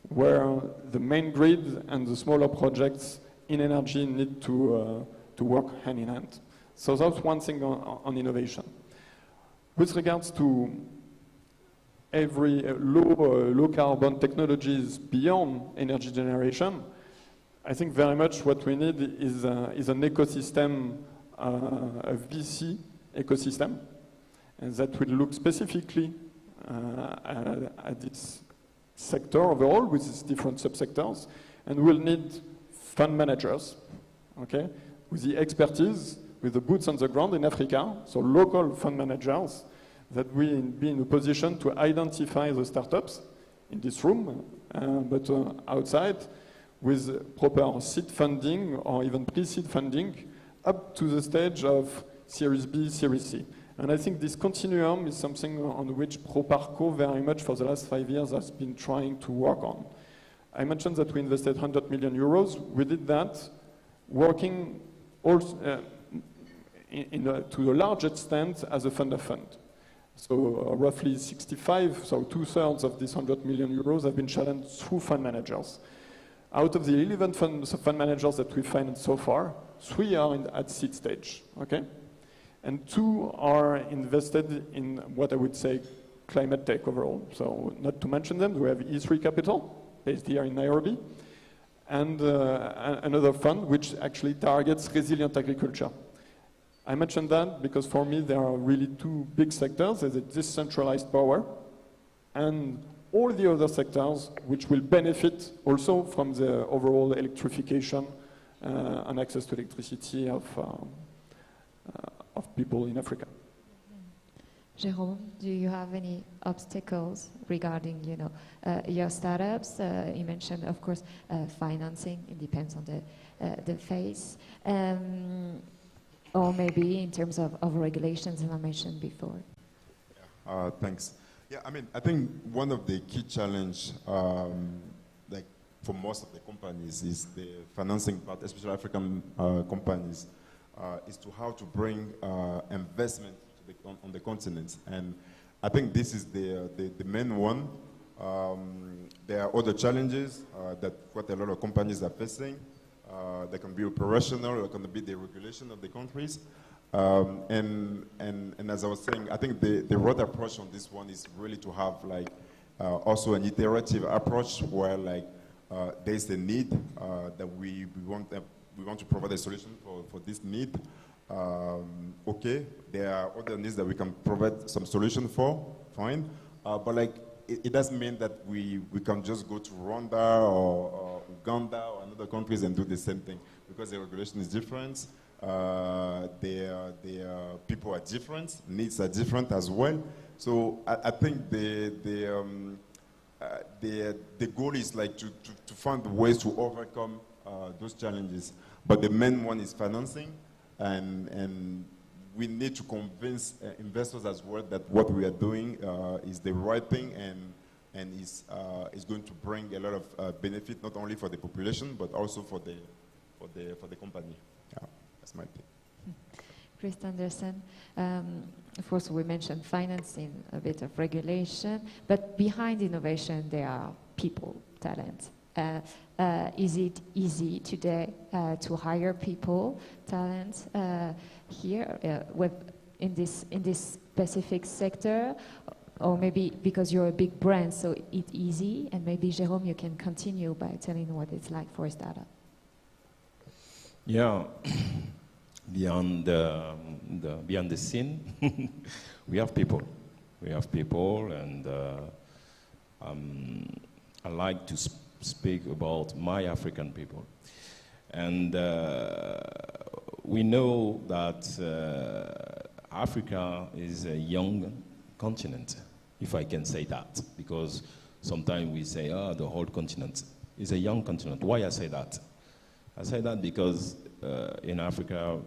J: where the main grid and the smaller projects in energy need to work hand in hand. So that's one thing on innovation. With regards to every low carbon technologies beyond energy generation, I think very much what we need is an ecosystem, a VC ecosystem, and that will look specifically at its sector overall with its different subsectors, and we'll need fund managers, okay, with the expertise, with the boots on the ground in Africa, so local fund managers that will be in a position to identify the startups in this room, but outside with proper seed funding or even pre-seed funding up to the stage of Series B, Series C. And I think this continuum is something on which Proparco very much for the last 5 years has been trying to work on. I mentioned that we invested 100 million euros. We did that working also, to a large extent as a fund of fund. So roughly 65, so 2/3 of these 100 million euros have been challenged through fund managers. Out of the 11 fund managers that we financed so far, 3 are at seed stage, okay? and 2 are invested in what I would say climate tech overall. So not to mention them, we have E3 Capital, based here in Nairobi, and another fund which actually targets resilient agriculture. I mentioned that because for me there are really 2 big sectors. There's a decentralized power and all the other sectors which will benefit also from the overall electrification and access to electricity of people in Africa.
H: Jérôme, do you have any obstacles regarding, your startups? You mentioned, of course, financing. It depends on the phase, or maybe in terms of regulations, as I mentioned before.
I: Thanks. Yeah, I mean, I think one of the key challenge, like for most of the companies, is the financing part, especially African companies, is to how to bring investment on the continent. And I think this is the main one. There are other challenges that quite a lot of companies are facing. They can be operational, or can be the regulation of the countries. And as I was saying, I think the right approach on this one is really to have like also an iterative approach where like there's a need that we want to provide a solution for this need. Okay, there are other needs that we can provide some solution for, fine. But like it doesn't mean that we can just go to Rwanda or Uganda or other countries and do the same thing, because the regulation is different. Their people are different, needs are different as well. So I think the goal is like to find ways to overcome those challenges. But the main one is financing, and we need to convince investors as well that what we are doing is the right thing and is going to bring a lot of benefit, not only for the population but also for the company. Yeah, that's my thing.
H: Chris Anderson, of course we mentioned financing, a bit of regulation, but behind innovation there are people, talent. Is it easy today to hire people, talent here in this specific sector, or maybe because you're a big brand, so it's easy? And maybe Jérôme, you can continue by telling what it's like for a startup.
K: Yeah, beyond the scene, we have people. We have people, and I like to speak about my African people. And we know that Africa is a young continent, if I can say that, because sometimes we say, the whole continent is a young continent. Why I say that? I say that because in Africa,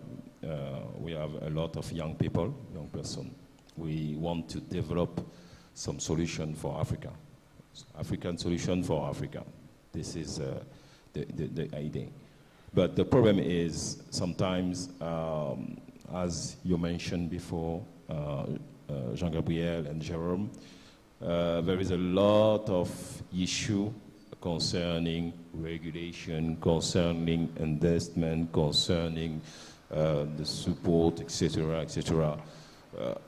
K: we have a lot of young people, young person. We want to develop some solution for Africa, African solution for Africa. This is the idea. But the problem is sometimes, as you mentioned before, Jean-Gabriel and Jérôme, there is a lot of issue concerning regulation, concerning investment, concerning the support, etc., etc.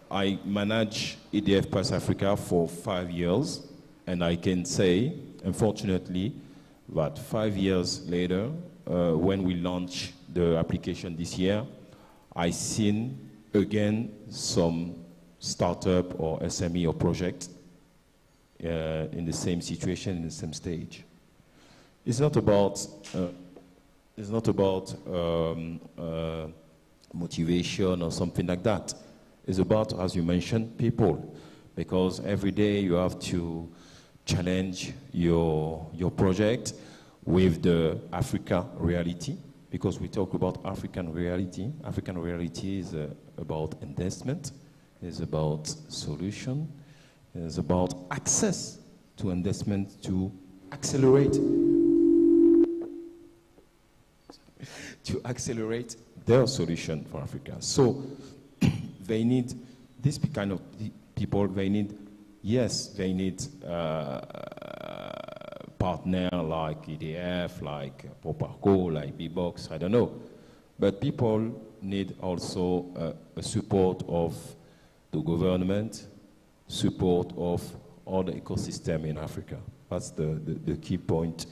K: I manage EDF Pulse Africa for 5 years, and I can say, unfortunately, that 5 years later, when we launch the application this year, I seen again some startup or SME or project in the same situation, in the same stage. It's not about motivation or something like that. It's about, as you mentioned, people, because every day you have to challenge your project with the Africa reality, because we talk about African reality. African reality is about investment, is about solution, is about access to investment to accelerate their solution for Africa. So they need this kind of people. They need partner like EDF, like Proparco, like B-Box, I don't know. But people need also a support of the government, support of all the ecosystem in Africa. That's the key point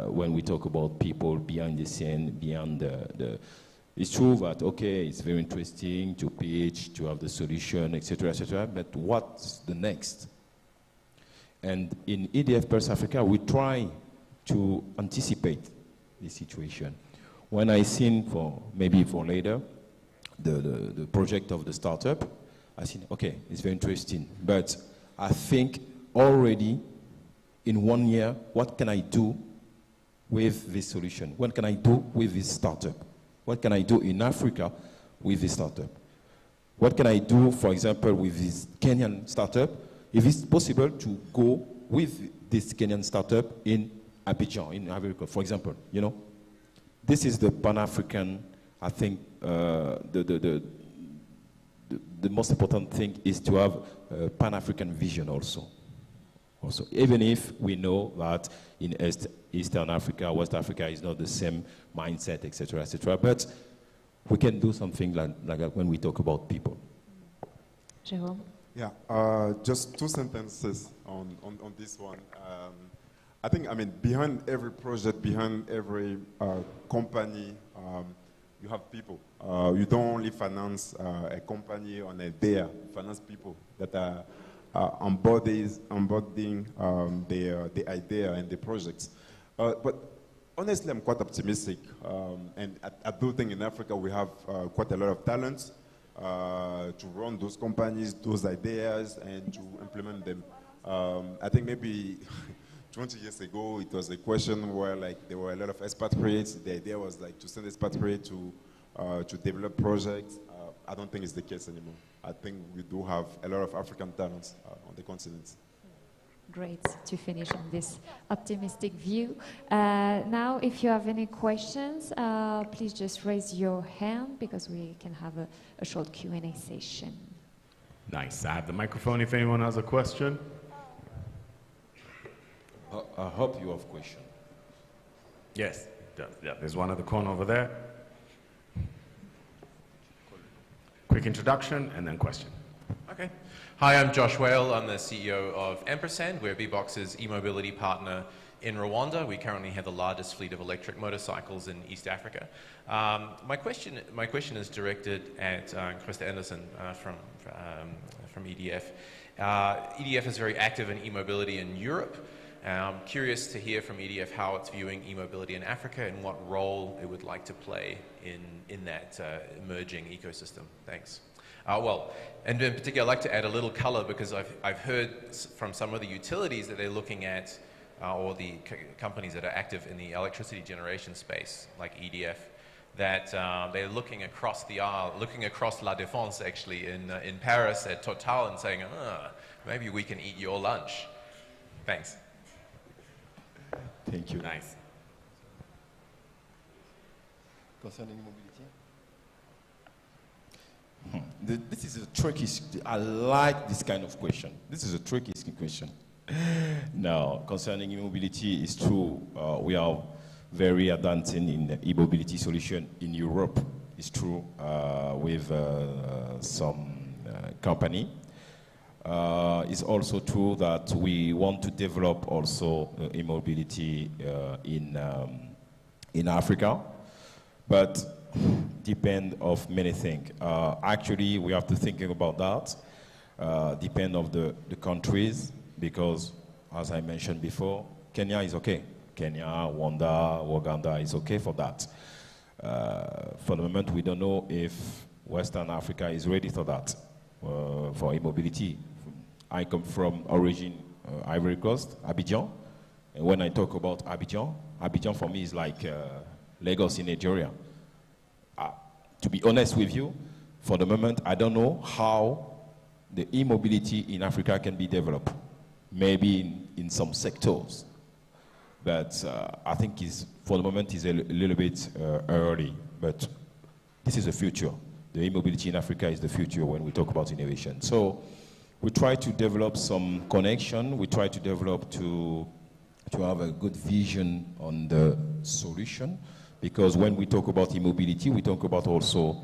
K: when we talk about people behind the scene, beyond the it's true that, okay, it's very interesting to pitch, to have the solution, etc., but what's the next? And in EDF Pulse Africa, we try to anticipate the situation. When I seen maybe for later, the project of the startup, I think, okay, it's very interesting, but I think already in 1 year, what can I do with this solution? What can I do with this startup? What can I do in Africa with this startup? What can I do, for example, with this Kenyan startup? If it's possible to go with this Kenyan startup in Abidjan, in Ivory Coast, for example, you know? This is the Pan-African, I think, the most important thing is to have a Pan-African vision also. Even if we know that in Eastern Africa, West Africa is not the same mindset, etc., but we can do something like that when we talk about people.
H: Jérôme?
I: Yeah, just 2 sentences on this one. I think, behind every project, behind every company, you have people. You don't only finance a company on a day, you finance people that are onboarding the idea and the projects. But honestly, I'm quite optimistic. And I do think in Africa we have quite a lot of talent to run those companies, those ideas, and to implement them. I think maybe 20 years ago, it was a question where there were a lot of expatriates. The idea was to send expatriates to develop projects. I don't think it's the case anymore. I think we do have a lot of African talents on the continent.
H: Great to finish on this optimistic view. Now, if you have any questions, please just raise your hand because we can have a short Q&A session.
L: Nice. I have the microphone if anyone has a question.
K: I hope you have a question.
L: Yes, yeah, there's one at the corner over there. Quick introduction and then question.
M: Okay. Hi, I'm Josh Whale. I'm the CEO of Ampersand. We're Bbox's e-mobility partner in Rwanda. We currently have the largest fleet of electric motorcycles in East Africa. My question is directed at Christa Anderson from EDF. EDF is very active in e-mobility in Europe. I'm curious to hear from EDF how it's viewing e-mobility in Africa and what role it would like to play in that emerging ecosystem. Thanks. Well, and in particular, I'd like to add a little color because I've heard from some of the utilities that they're looking at, or the companies that are active in the electricity generation space, like EDF, that they're looking across the aisle, looking across La Défense actually in Paris at Total and saying, maybe we can eat your lunch. Thanks.
K: Thank you.
L: Nice.
N: Concerning mobility?
K: This is a tricky, I like this kind of question. This is a tricky question. Now, concerning e-mobility, it's true, we are very advancing in e-mobility solution in Europe. It's true, with some company. It's also true that we want to develop also e-mobility in Africa, but depend of many things. Actually, we have to think about that. Depend of the countries, because as I mentioned before, Kenya is okay. Kenya, Rwanda, Uganda is okay for that. For the moment, we don't know if Western Africa is ready for that, for e-mobility. I come from origin Ivory Coast, Abidjan. And when I talk about Abidjan, Abidjan for me is like Lagos in Nigeria. To be honest with you, for the moment, I don't know how the e-mobility in Africa can be developed. Maybe in some sectors. But I think for the moment it's a little bit early. But this is the future. The e-mobility in Africa is the future when we talk about innovation. So we try to develop some connection. We try to develop to have a good vision on the solution. Because when we talk about e-mobility, we talk about also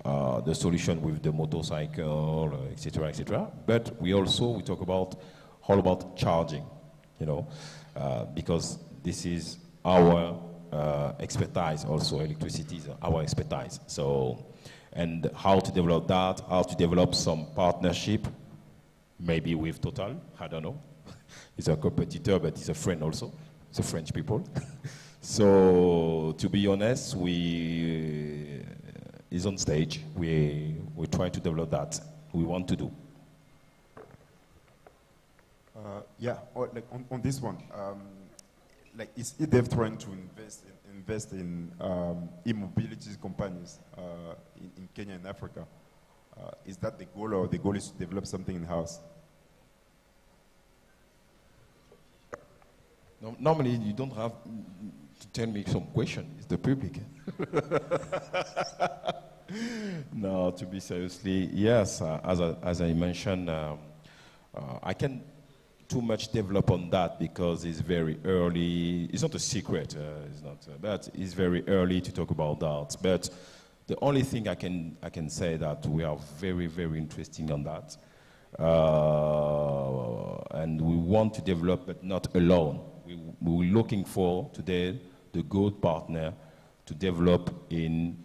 K: the solution with the motorcycle, etc., etc. But we talk about all about charging, you know, because this is our expertise. Also, electricity is our expertise. So, and how to develop that? How to develop some partnership, maybe with Total. I don't know. He's a competitor, but he's a friend also. It's a French people. So, to be honest, is on stage. We try to develop that. We want to do.
I: Like on this one, like is EDF trying to invest in e-mobility companies in Kenya and Africa? Is that the goal, or the goal is to develop something in-house?
K: No, normally, you don't have to tell me some question. It's the public. No, to be seriously, yes. As I mentioned, I can too much develop on that because it's very early. It's not a secret. It's not, but it's very early to talk about that. But the only thing I can say that we are very, very interested on that, and we want to develop, but not alone. We're looking for today the good partner to develop in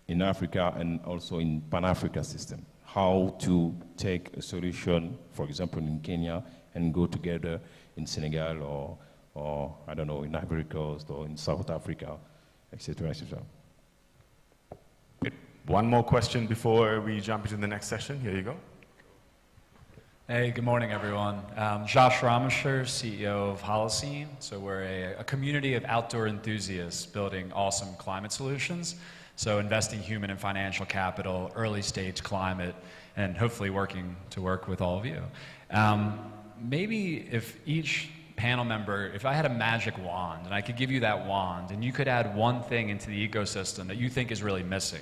K: Africa and also in Pan-Africa system. How to take a solution, for example, in Kenya, and go together in Senegal or I don't know, in Ivory Coast or in South Africa, etc., etc.
L: One more question before we jump into the next session. Here you go.
O: Hey, good morning, everyone. Josh Ramasher, CEO of Holocene. So we're a community of outdoor enthusiasts building awesome climate solutions. So investing human and financial capital, early stage climate, and hopefully work with all of you. Maybe if each panel member, if I had a magic wand and I could give you that wand and you could add one thing into the ecosystem that you think is really missing,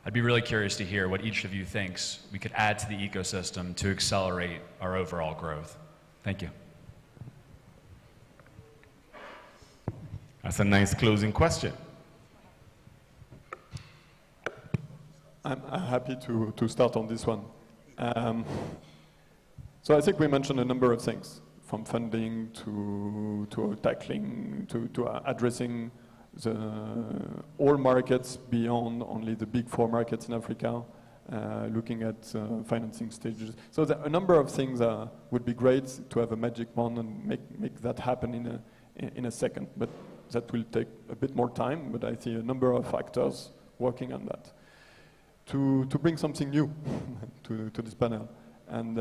O: I'd be really curious to hear what each of you thinks we could add to the ecosystem to accelerate our overall growth. Thank you.
L: That's a nice closing question.
J: I'm happy to start on this one. So I think we mentioned a number of things, from funding to tackling, to addressing all markets beyond only the big 4 markets in Africa, looking at financing stages. So a number of things would be great to have a magic wand and make that happen in a second, but that will take a bit more time, but I see a number of factors working on that. To bring something new to this panel. And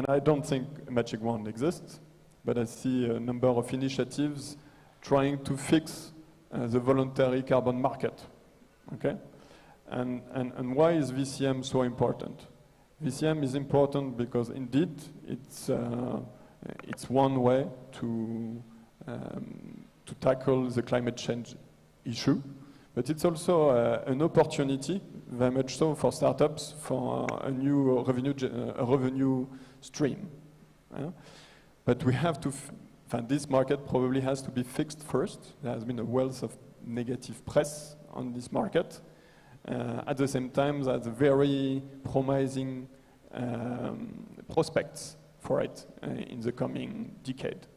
J: I don't think a magic wand exists, but I see a number of initiatives trying to fix the voluntary carbon market. Okay? And why is VCM so important? VCM is important because indeed it's one way to tackle the climate change issue, but it's also an opportunity, very much so, for startups for a new revenue stream. But we have to, this market probably has to be fixed first. There has been a wealth of negative press on this market. At the same time, there's very promising prospects for it in the coming decade.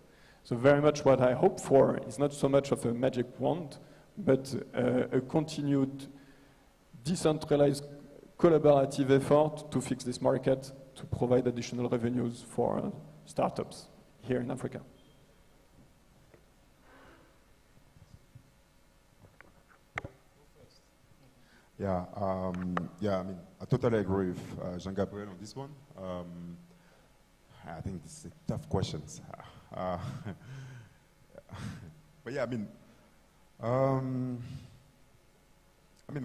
J: So very much what I hope for is not so much of a magic wand, but a continued decentralized collaborative effort to fix this market, to provide additional revenues for startups here in Africa.
I: Yeah, I mean, I totally agree with Jean-Gabriel on this one. I think this is a tough question. But yeah, I mean,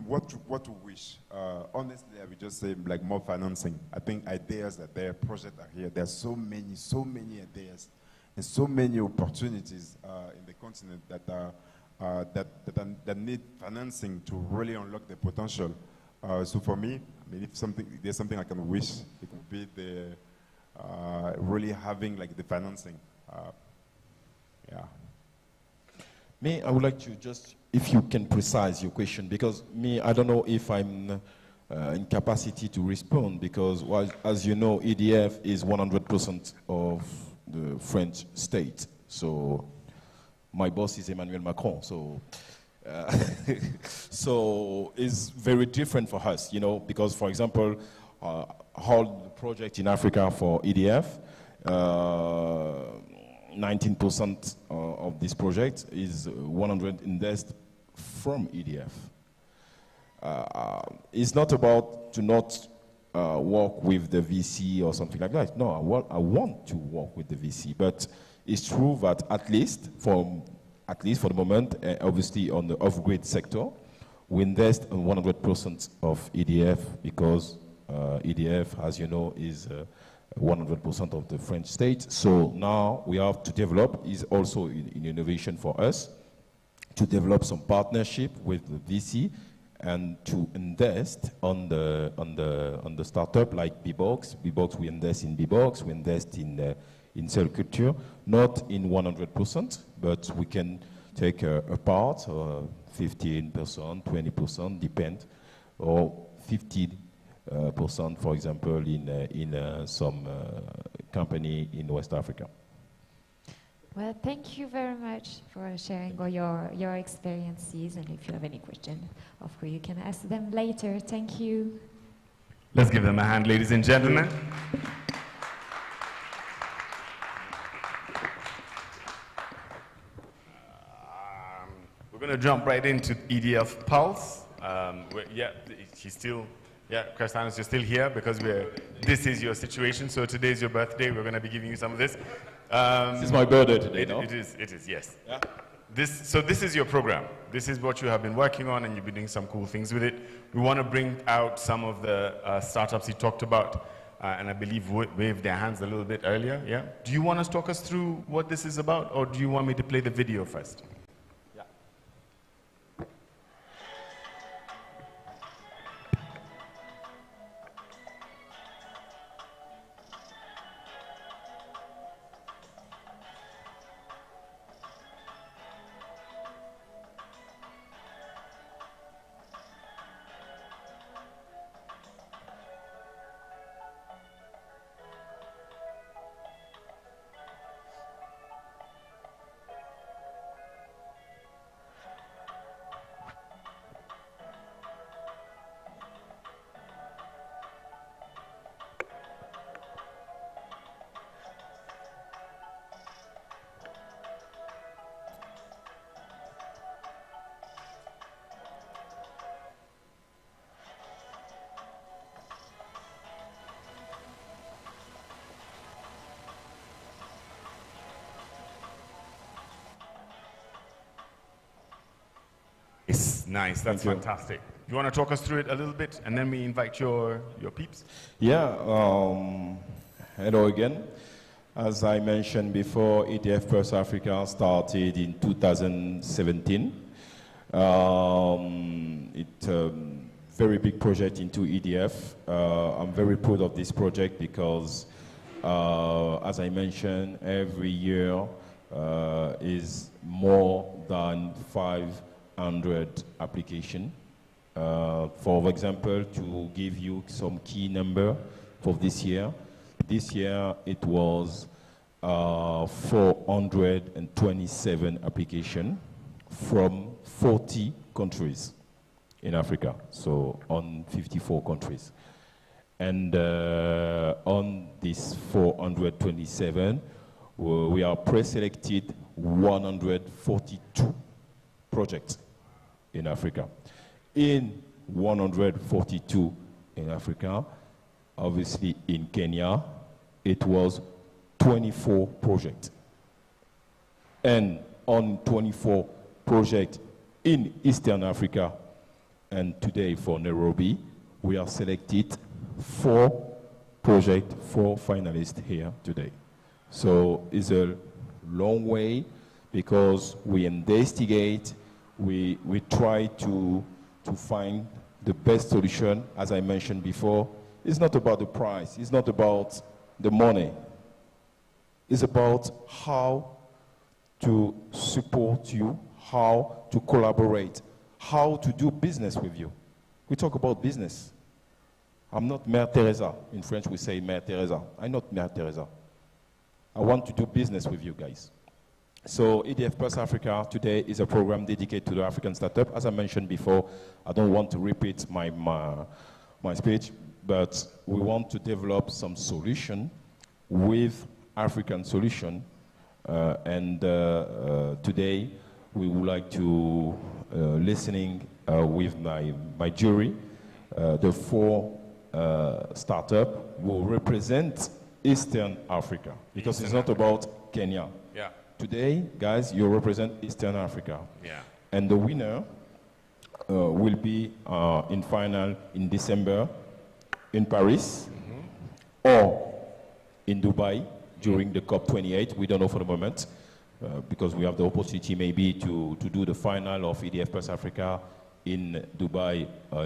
I: what to wish? Honestly, I would just say like more financing. I think ideas are there, projects are here. There's so many ideas and so many opportunities in the continent that that need financing to really unlock the potential. So for me, I mean, if there's something I can wish, it would be the really having like the financing. Yeah.
K: Me, I would like to just, if you can precise your question, because me, I don't know if I'm in capacity to respond, because as you know, EDF is 100% of the French state. So my boss is Emmanuel Macron. So so it's very different for us, you know, because for example, all the project in Africa for EDF, 19% of this project is 100 invest from EDF. It's not about to not work with the VC or something like that. No, I want to work with the VC, but it's true that at least for the moment, obviously on the off-grid sector, we invest in 100% of EDF because EDF, as you know, is 100% of the French state. So now we have to develop, is also in innovation for us, to develop some partnership with the VC and to invest on the startup like Bbox. Bbox, we invest in Bbox, we invest in cell culture, not in 100%, but we can take a part, 15%, 20%, depend, or 50%, for example, in some company in West Africa.
H: Well, thank you very much for sharing all your experiences, and if you have any questions, of course, you can ask them later. Thank you.
L: Let's give them a hand, ladies and gentlemen. We're going to jump right into EDF Pulse. Yeah, she's still, yeah, Christiana's, you're still here because this is your situation. So today is your birthday. We're going to be giving you some of this.
K: This is my birthday today, no?
L: It is, yes.
K: Yeah.
L: So this is your program. This is what you have been working on, and you've been doing some cool things with it. We want to bring out some of the startups you talked about, and I believe waved their hands a little bit earlier, yeah? Do you want to talk us through what this is about, or do you want me to play the video first? Nice, that's fantastic. You want to talk us through it a little bit, and then we invite your peeps?
K: Yeah, hello again. As I mentioned before, EDF Pulse Africa started in 2017. It's a very big project into EDF. I'm very proud of this project because, as I mentioned, every year is more than 500 applications. For example, to give you some key number for this year it was 427 applications from 40 countries in Africa, so on 54 countries. And on this 427, we are pre-selected 142 projects in Africa. In 142 in Africa, obviously in Kenya, it was 24 projects. And on 24 projects in Eastern Africa, and today for Nairobi, we are selected 4 projects, 4 finalists here today. So it's a long way because we investigate, we try to find the best solution. As I mentioned before, it's not about the price, it's not about the money. It's about how to support you, how to collaborate, how to do business with you. We talk about business. I'm not Mère Teresa. In French, we say Mère Teresa. I'm not Mère Teresa. I want to do business with you guys. So EDF Pulse Africa today is a program dedicated to the African startup. As I mentioned before, I don't want to repeat my speech, but we want to develop some solution with African solution. Today, we would like to listening with my jury, the 4 startup will represent Eastern Africa, because it's not about Kenya.
L: Yeah.
K: Today, guys, you represent Eastern Africa.
L: Yeah.
K: And the winner will be in final in December in Paris or in Dubai during the COP28. We don't know for the moment because we have the opportunity maybe to do the final of EDF Pulse Africa in Dubai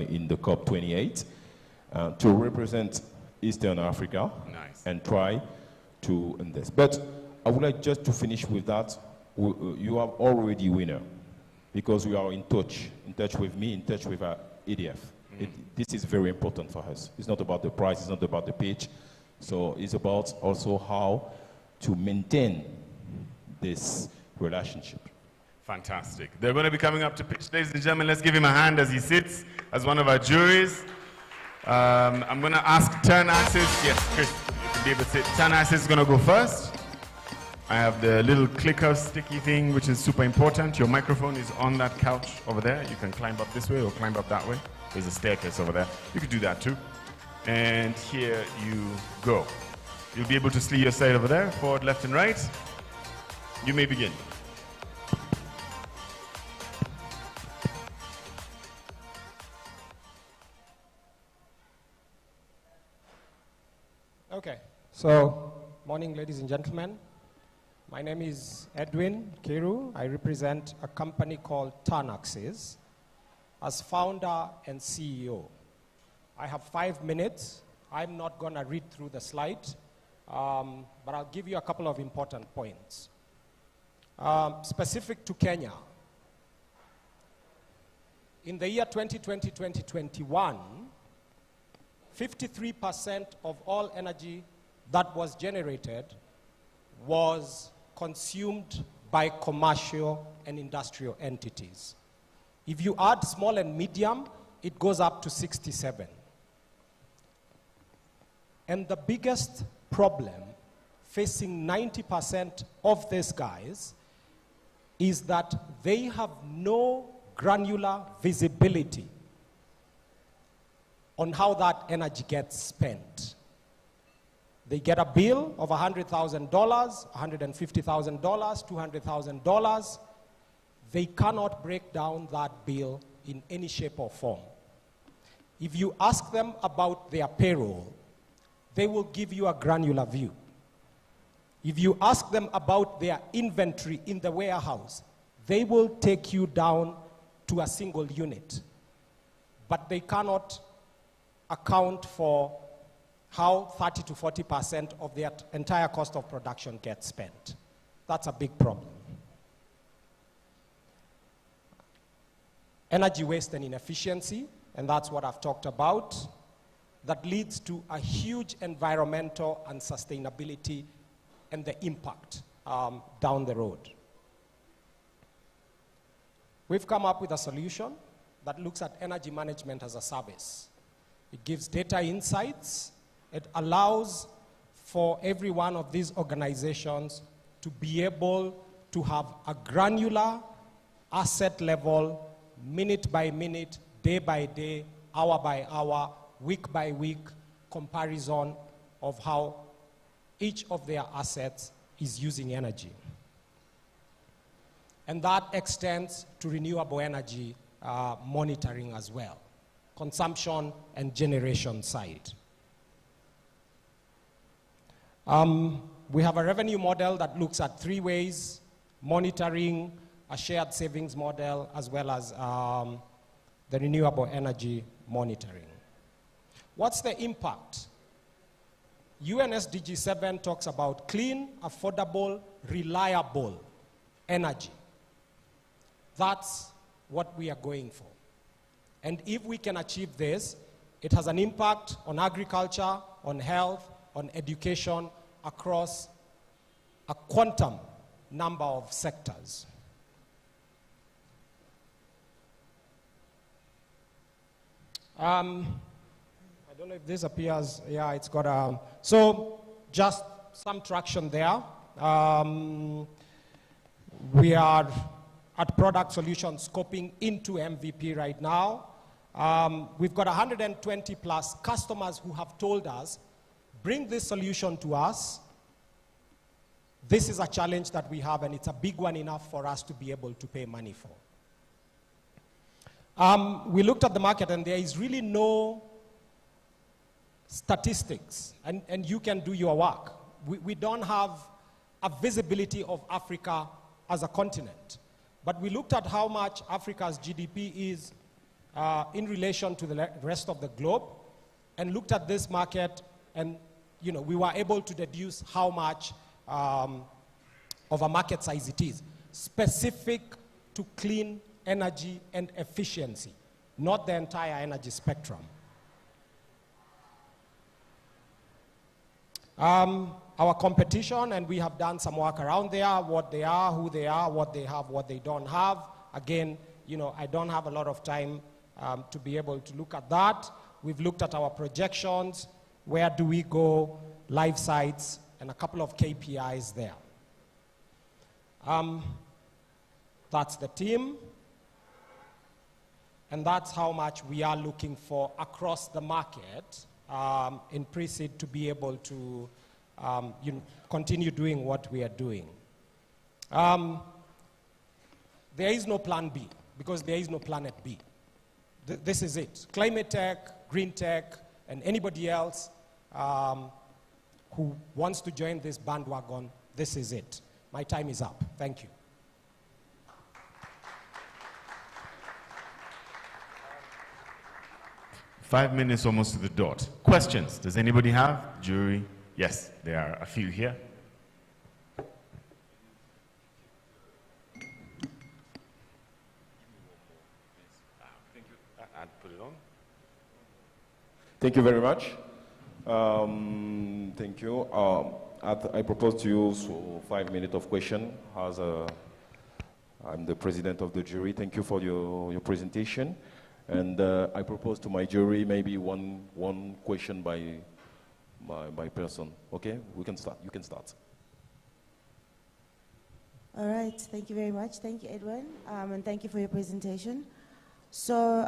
K: in the COP28 to represent Eastern Africa.
L: Nice.
K: And try to invest. But I would like just to finish with that. You are already winner because you are in touch with me, in touch with EDF. This is very important for us. It's not about the price, it's not about the pitch. So it's about also how to maintain this relationship.
L: Fantastic. They're going to be coming up to pitch. Ladies and gentlemen, let's give him a hand as he sits as one of our juries. I'm going to ask Tanaxes. Yes, Chris, you can be able to sit. Tanaxes is going to go first. I have the little clicker sticky thing, which is super important. Your microphone is on that couch over there. You can climb up this way or climb up that way. There's a staircase over there. You could do that too. And here you go. You'll be able to see your side over there, forward, left, and right. You may begin.
P: Okay, so morning, ladies and gentlemen. My name is Edwin Kiru. I represent a company called Tanaxes as founder and CEO. I have 5 minutes. I'm not going to read through the slide, but I'll give you a couple of important points. Specific to Kenya, in the year 2020-2021, 53% of all energy that was generated was consumed by commercial and industrial entities. If you add small and medium, it goes up to 67. And the biggest problem facing 90% of these guys is that they have no granular visibility on how that energy gets spent. They get a bill of $100,000, $150,000, $200,000. They cannot break down that bill in any shape or form. If you ask them about their payroll, they will give you a granular view. If you ask them about their inventory in the warehouse, they will take you down to a single unit. But they cannot account for how 30 to 40% of their entire cost of production gets spent. That's a big problem. Energy waste and inefficiency, and that's what I've talked about, that leads to a huge environmental and sustainability and the impact down the road. We've come up with a solution that looks at energy management as a service. It gives data insights. It allows for every one of these organizations to be able to have a granular, asset level, minute by minute, day by day, hour by hour, week by week comparison of how each of their assets is using energy. And that extends to renewable energy monitoring as well, consumption and generation side. We have a revenue model that looks at 3 ways: monitoring, a shared savings model, as well as the renewable energy monitoring. What's the impact? UNSDG 7 talks about clean, affordable, reliable energy. That's what we are going for. And if we can achieve this, it has an impact on agriculture, on health, on education, across a quantum number of sectors. I don't know if this appears. Yeah, it's got a... So just some traction there. We are at product solution scoping into MVP right now. We've got 120 plus customers who have told us, bring this solution to us. This is a challenge that we have, and it's a big one enough for us to be able to pay money for. We looked at the market, and there is really no statistics, and you can do your work. We don't have a visibility of Africa as a continent. But we looked at how much Africa's GDP is in relation to the rest of the globe, and looked at this market, and we were able to deduce how much of a market size it is, specific to clean energy and efficiency, not the entire energy spectrum. Our competition, and we have done some work around there, what they are, who they are, what they have, what they don't have. Again, I don't have a lot of time to be able to look at that. We've looked at our projections, where do we go, live sites, and a couple of KPIs there. That's the team. And that's how much we are looking for across the market in pre-seed to be able to continue doing what we are doing. There is no plan B, because there is no planet B. This is it. Climate tech, green tech, and anybody else who wants to join this bandwagon, this is it. My time is up. Thank you.
L: Five minutes almost to the dot. Questions? Does anybody have? Jury? Yes, there are a few here.
C: I'd put it on.
Q: Thank you very much. Thank you. I propose to you 5 minutes of question. I'm the president of the jury. Thank you for your presentation. And I propose to my jury maybe one question by person. Okay, we can start. You can start.
R: All right. Thank you very much. Thank you, Edwin, and thank you for your presentation. So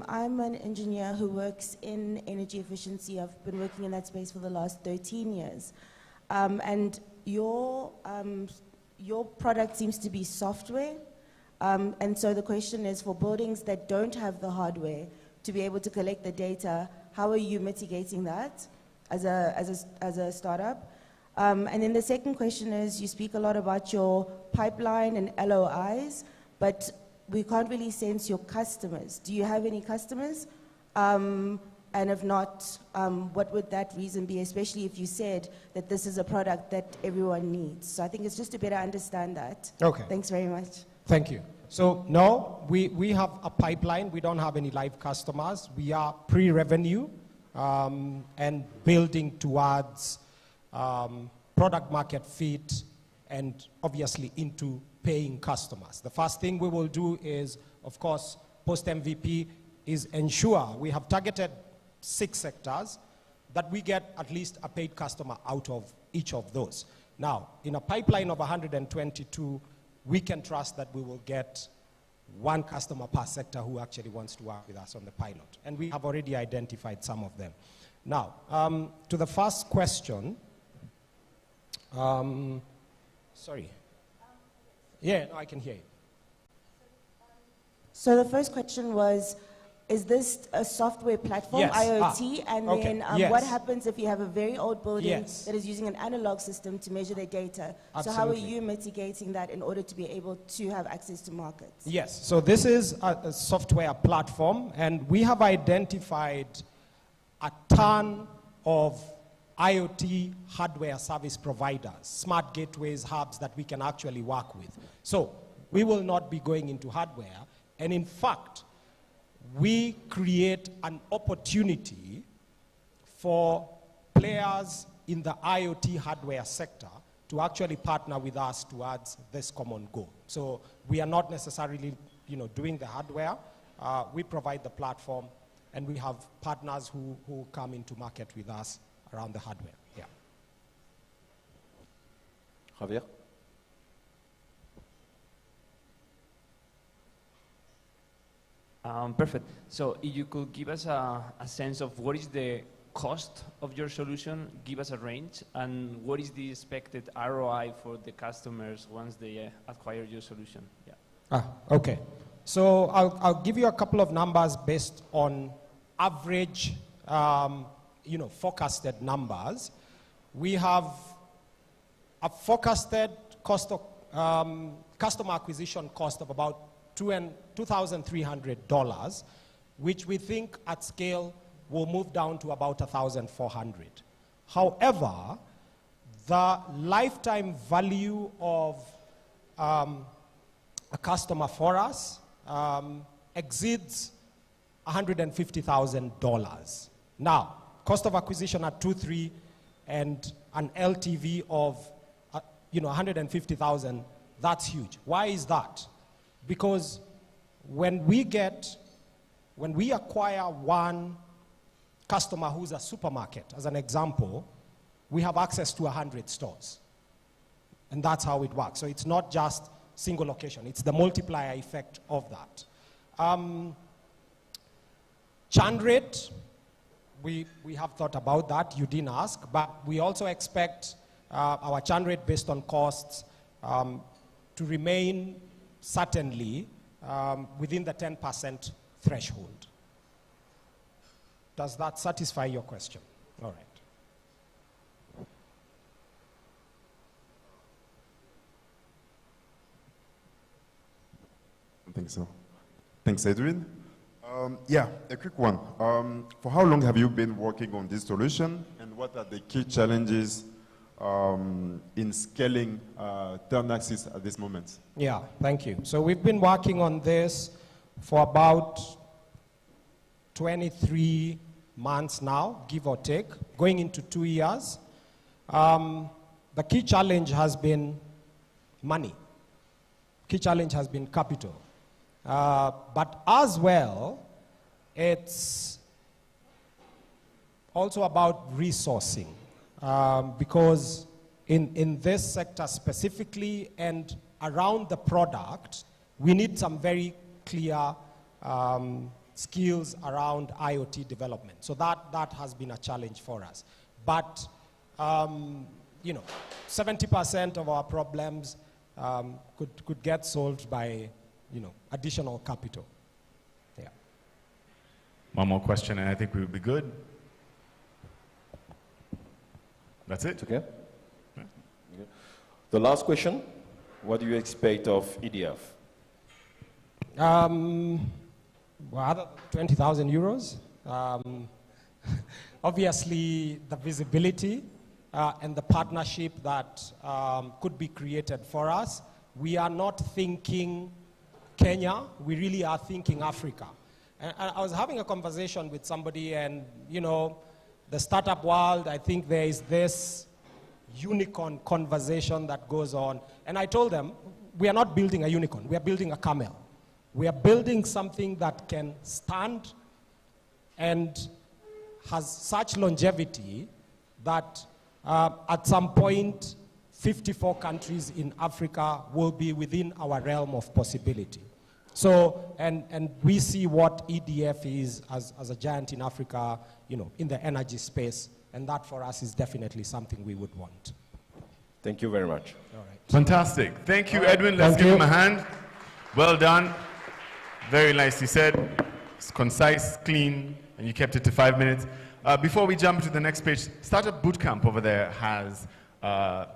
R: I'm an engineer who works in energy efficiency. I've been working in that space for the last 13 years, and your product seems to be software. And so the question is, for buildings that don't have the hardware to be able to collect the data, how are you mitigating that as a startup? And then the second question is, you speak a lot about your pipeline and LOIs, but we can't really sense your customers. Do you have any customers? And if not, what would that reason be, especially if you said that this is a product that everyone needs? So I think it's just to better understand that.
P: Okay.
R: Thanks very much.
P: Thank you. So no, we have a pipeline. We don't have any live customers. We are pre-revenue and building towards product market fit and obviously into paying customers. The first thing we will do is, of course, post-MVP is ensure we have targeted 6 sectors that we get at least a paid customer out of each of those. Now, in a pipeline of 122, we can trust that we will get 1 customer per sector who actually wants to work with us on the pilot. And we have already identified some of them. Now, to the first question, sorry. Yeah, no, I can hear you.
R: So the first question was, is this a software platform,
P: Yes.
R: IoT? And
P: Okay.
R: then
P: Yes.
R: what happens if you have a very old building
P: Yes.
R: that is using an analog system to measure their data? So how are
P: Absolutely.
R: you mitigating that in order to be able to have access to markets?
P: Yes, so this is a software platform, and we have identified a ton of IoT hardware service providers, smart gateways, hubs that we can actually work with. So we will not be going into hardware. And in fact, we create an opportunity for players in the IoT hardware sector to actually partner with us towards this common goal. So we are not necessarily, doing the hardware. We provide the platform, and we have partners who come into market with us around the hardware. Yeah.
Q: Javier?
S: Perfect. So if you could give us a sense of what is the cost of your solution, give us a range, and what is the expected ROI for the customers once they acquire your solution? Yeah.
P: Okay. So I'll give you a couple of numbers based on average, forecasted numbers. We have a forecasted cost of customer acquisition cost of about $2,300, which we think at scale will move down to about $1,400. However, the lifetime value of a customer for us exceeds $150,000. Now, cost of acquisition at 2.3 and an LTV of 150,000, that's huge. Why is that? Because when we acquire one customer who's a supermarket, as an example, we have access to 100 stores. And that's how it works. So it's not just single location. It's the multiplier effect of that. Churn rate, we have thought about that. You didn't ask. But we also expect our churn rate based on costs to remain certainly within the 10% threshold. Does that satisfy your question? All right.
I: I think so. Thanks, Edwin. Yeah, a quick one. For how long have you been working on this solution, and what are the key challenges in scaling Tanaxes at this moment?
P: Yeah, thank you. So we've been working on this for about 23 months now, give or take, going into 2 years. The key challenge has been money. Key challenge has been capital. But as well, it's also about resourcing. Because in this sector specifically and around the product, we need some very clear skills around IoT development. So that has been a challenge for us. But 70% of our problems could get solved by additional capital. Yeah.
L: One more question, and I think we will be good. That's it.
Q: Okay. Yeah. The last question: what do you expect of EDF?
P: Well, 20,000 euros. Obviously, the visibility and the partnership that could be created for us. We are not thinking Kenya, we really are thinking Africa. And I was having a conversation with somebody, and the startup world, I think there is this unicorn conversation that goes on. And I told them, we are not building a unicorn, we are building a camel. We are building something that can stand and has such longevity that at some point, 54 countries in Africa will be within our realm of possibility. So, and we see what EDF is as a giant in Africa, in the energy space, and that for us is definitely something we would want.
Q: Thank you very much.
P: All right.
L: Fantastic. Thank you, Edwin. Let's give him a hand. Well done. Very nicely said. It's concise, clean, and you kept it to 5 minutes. Before we jump to the next page, Startup Bootcamp over there has a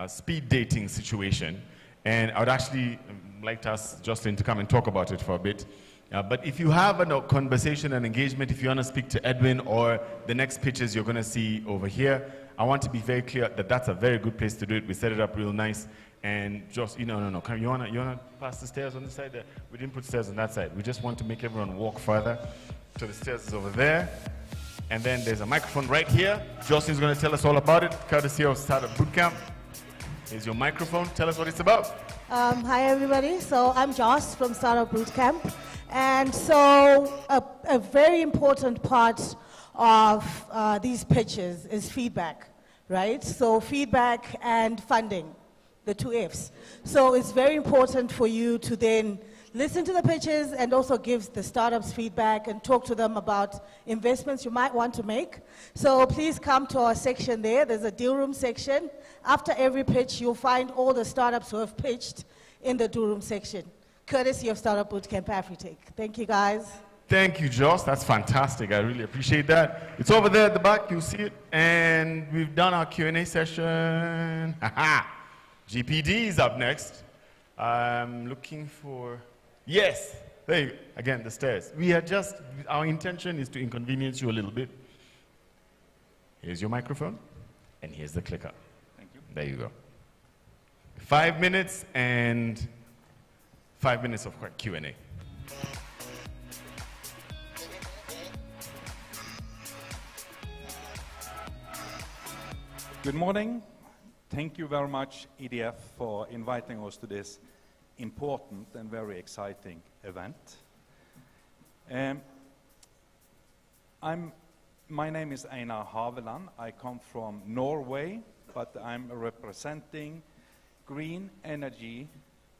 L: speed dating situation. And I would actually like to ask Jocelyn to come and talk about it for a bit. But if you have a conversation and engagement, if you want to speak to Edwin or the next pitches you're going to see over here, I want to be very clear that that's a very good place to do it. We set it up real nice. And just, no. You wanna pass the stairs on this side? There? We didn't put stairs on that side. We just want to make everyone walk further. So the stairs is over there. And then there's a microphone right here. Justin's gonna tell us all about it, courtesy of Startup Bootcamp. Here's your microphone. Tell us what it's about.
T: Hi, everybody. So I'm Joss from Startup Bootcamp. And so a very important part of these pitches is feedback, right? So feedback and funding, the two Fs. So it's very important for you to then listen to the pitches and also give the startups feedback and talk to them about investments you might want to make. So please come to our section there. There's a deal room section. After every pitch, you'll find all the startups who have pitched in the deal room section, courtesy of Startup Bootcamp Afritech. Thank you, guys.
L: Thank you, Joss. That's fantastic. I really appreciate that. It's over there at the back. You'll see it. And we've done our Q&A session. GPD is up next. I'm looking for... Yes. There you go. Again, the stairs. Our intention is to inconvenience you a little bit. Here's your microphone. And here's the clicker.
U: Thank you.
L: There you go. 5 minutes and 5 minutes of Q&A.
U: Good morning. Thank you very much, EDF, for inviting us to this important and very exciting event. My name is Einar Haveland. I come from Norway, but I'm representing green energy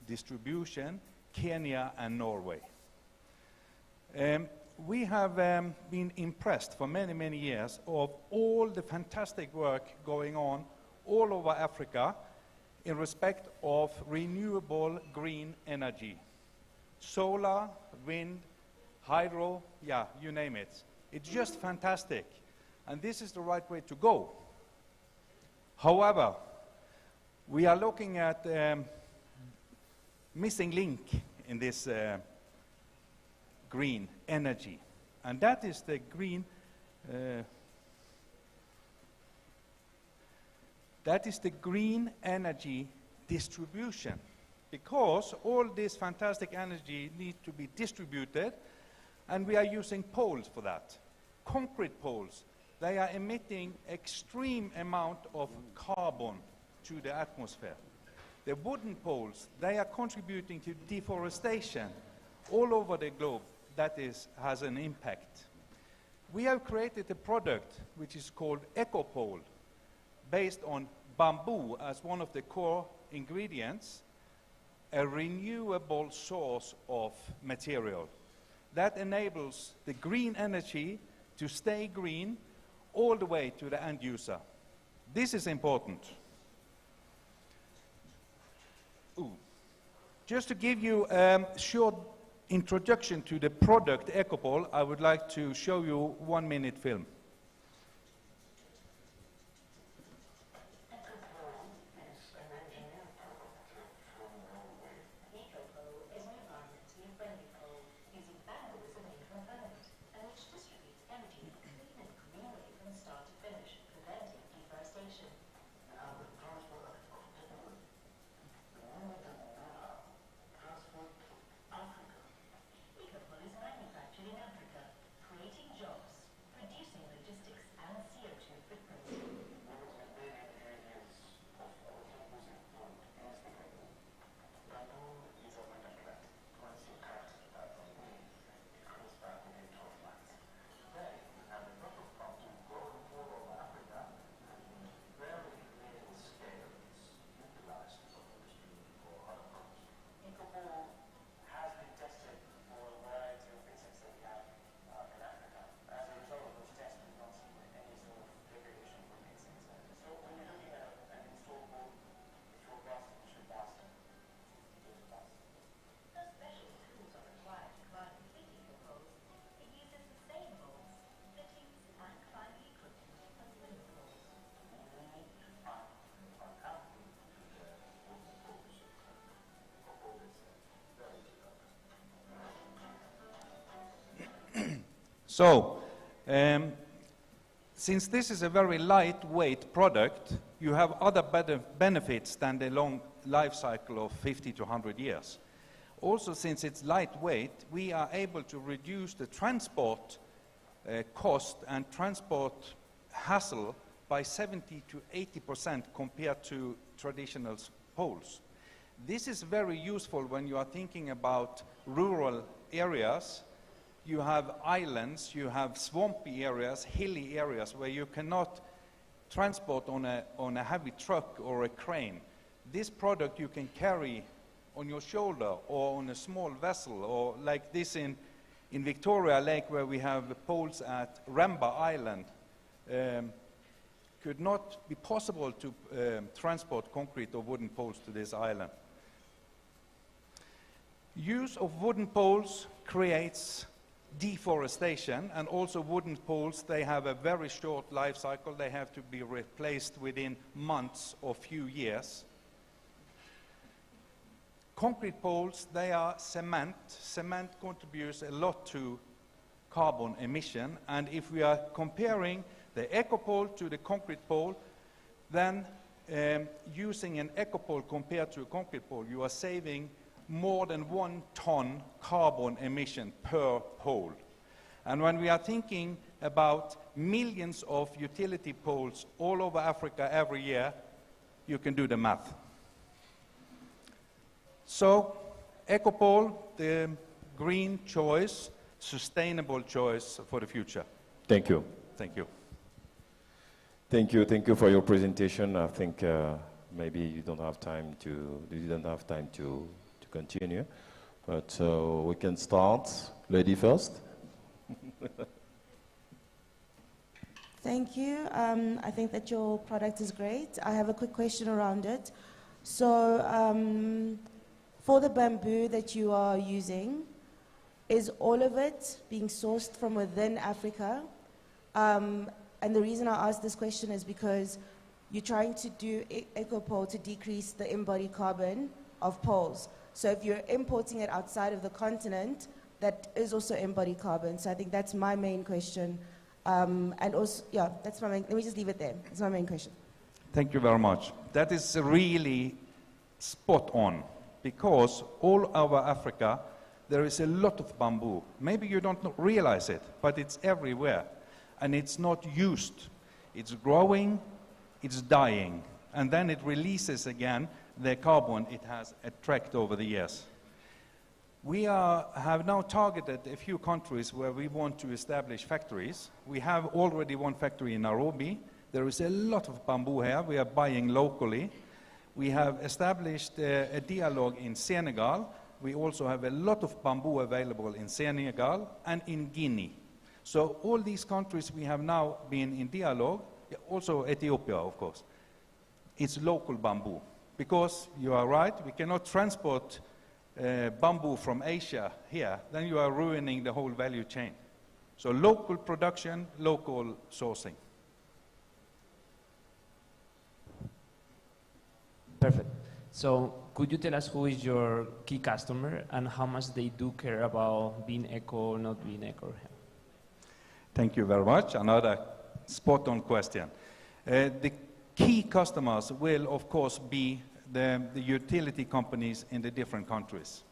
U: distribution, Kenya and Norway. We have been impressed for many, many years of all the fantastic work going on all over Africa in respect of renewable green energy. Solar, wind, hydro, yeah, you name it. It's just fantastic. And this is the right way to go. However, we are looking at missing link in this green energy, and that is the green energy distribution, because all this fantastic energy needs to be distributed, and we are using poles for that. Concrete poles, they are emitting extreme amount of carbon to the atmosphere. The wooden poles, they are contributing to deforestation all over the globe. That has an impact. We have created a product which is called EcoPole, based on bamboo as one of the core ingredients, a renewable source of material. That enables the green energy to stay green all the way to the end user. This is important. Just to give you a short introduction to the product EcoPole, I would like to show you 1-minute film. So, since this is a very lightweight product, you have other benefits than the life cycle of 50 to 100 years. Also, since it's lightweight, we are able to reduce the transport cost and transport hassle by 70 to 80% compared to traditional poles. This is very useful when you are thinking about rural areas. You have islands, you have swampy areas, hilly areas where you cannot transport on a heavy truck or a crane. This product you can carry on your shoulder or on a small vessel, or like this in Victoria Lake where we have the poles at Ramba Island. Could not be possible to transport concrete or wooden poles to this island. Use of wooden poles creates deforestation, and also wooden poles, they have a very short life cycle. They have to be replaced within months or few years. Concrete poles, they are cement. Cement contributes a lot to carbon emission, and if we are comparing the eco-pole to the concrete pole, then using an eco-pole compared to a concrete pole, you are saving more than 1 ton carbon emission per pole. And when we are thinking about millions of utility poles all over Africa every year, you can do the math. So, eco-pole, the green choice, sustainable choice for the future.
Q: Thank you.
U: Thank you.
Q: Thank you for your presentation. I think maybe you didn't have time to continue, but we can start. Lady first.
R: Thank you. I think that your product is great. I have a quick question around it. So, for the bamboo that you are using, is all of it being sourced from within Africa? And the reason I ask this question is because you're trying to do eco-pole to decrease the embodied carbon of poles. So if you're importing it outside of the continent, that is also embodied carbon. So I think that's my main question. And also, yeah, that's my main, let me just leave it there. That's my main question.
U: Thank you very much. That is really spot on, because all over Africa, there is a lot of bamboo. Maybe you don't realize it, but it's everywhere. And it's not used. It's growing, it's dying, and then it releases again the carbon it has attracted over the years. We have now targeted a few countries where we want to establish factories. We have already one factory in Nairobi. There is a lot of bamboo here. We are buying locally. We have established a dialogue in Senegal. We also have a lot of bamboo available in Senegal and in Guinea. So all these countries we have now been in dialogue, also Ethiopia, of course. It's local bamboo. Because you are right, we cannot transport bamboo from Asia here, then you are ruining the whole value chain. So local production, local sourcing.
S: Perfect. So could you tell us who is your key customer and how much they do care about being eco or not being eco?
U: Thank you very much. Another spot-on question. The key customers will, of course, be the utility companies in the different countries.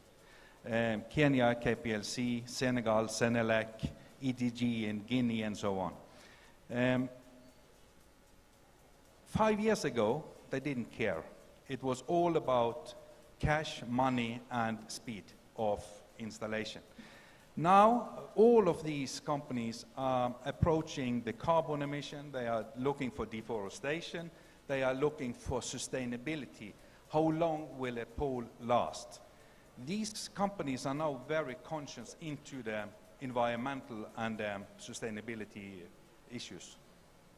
U: Kenya, KPLC, Senegal, Senelec, EDG in Guinea, and so on. 5 years ago, they didn't care. It was all about cash, money, and speed of installation. Now, all of these companies are approaching the carbon emission. They are looking for deforestation. They are looking for sustainability. How long will a pole last? These companies are now very conscious into the environmental and sustainability issues.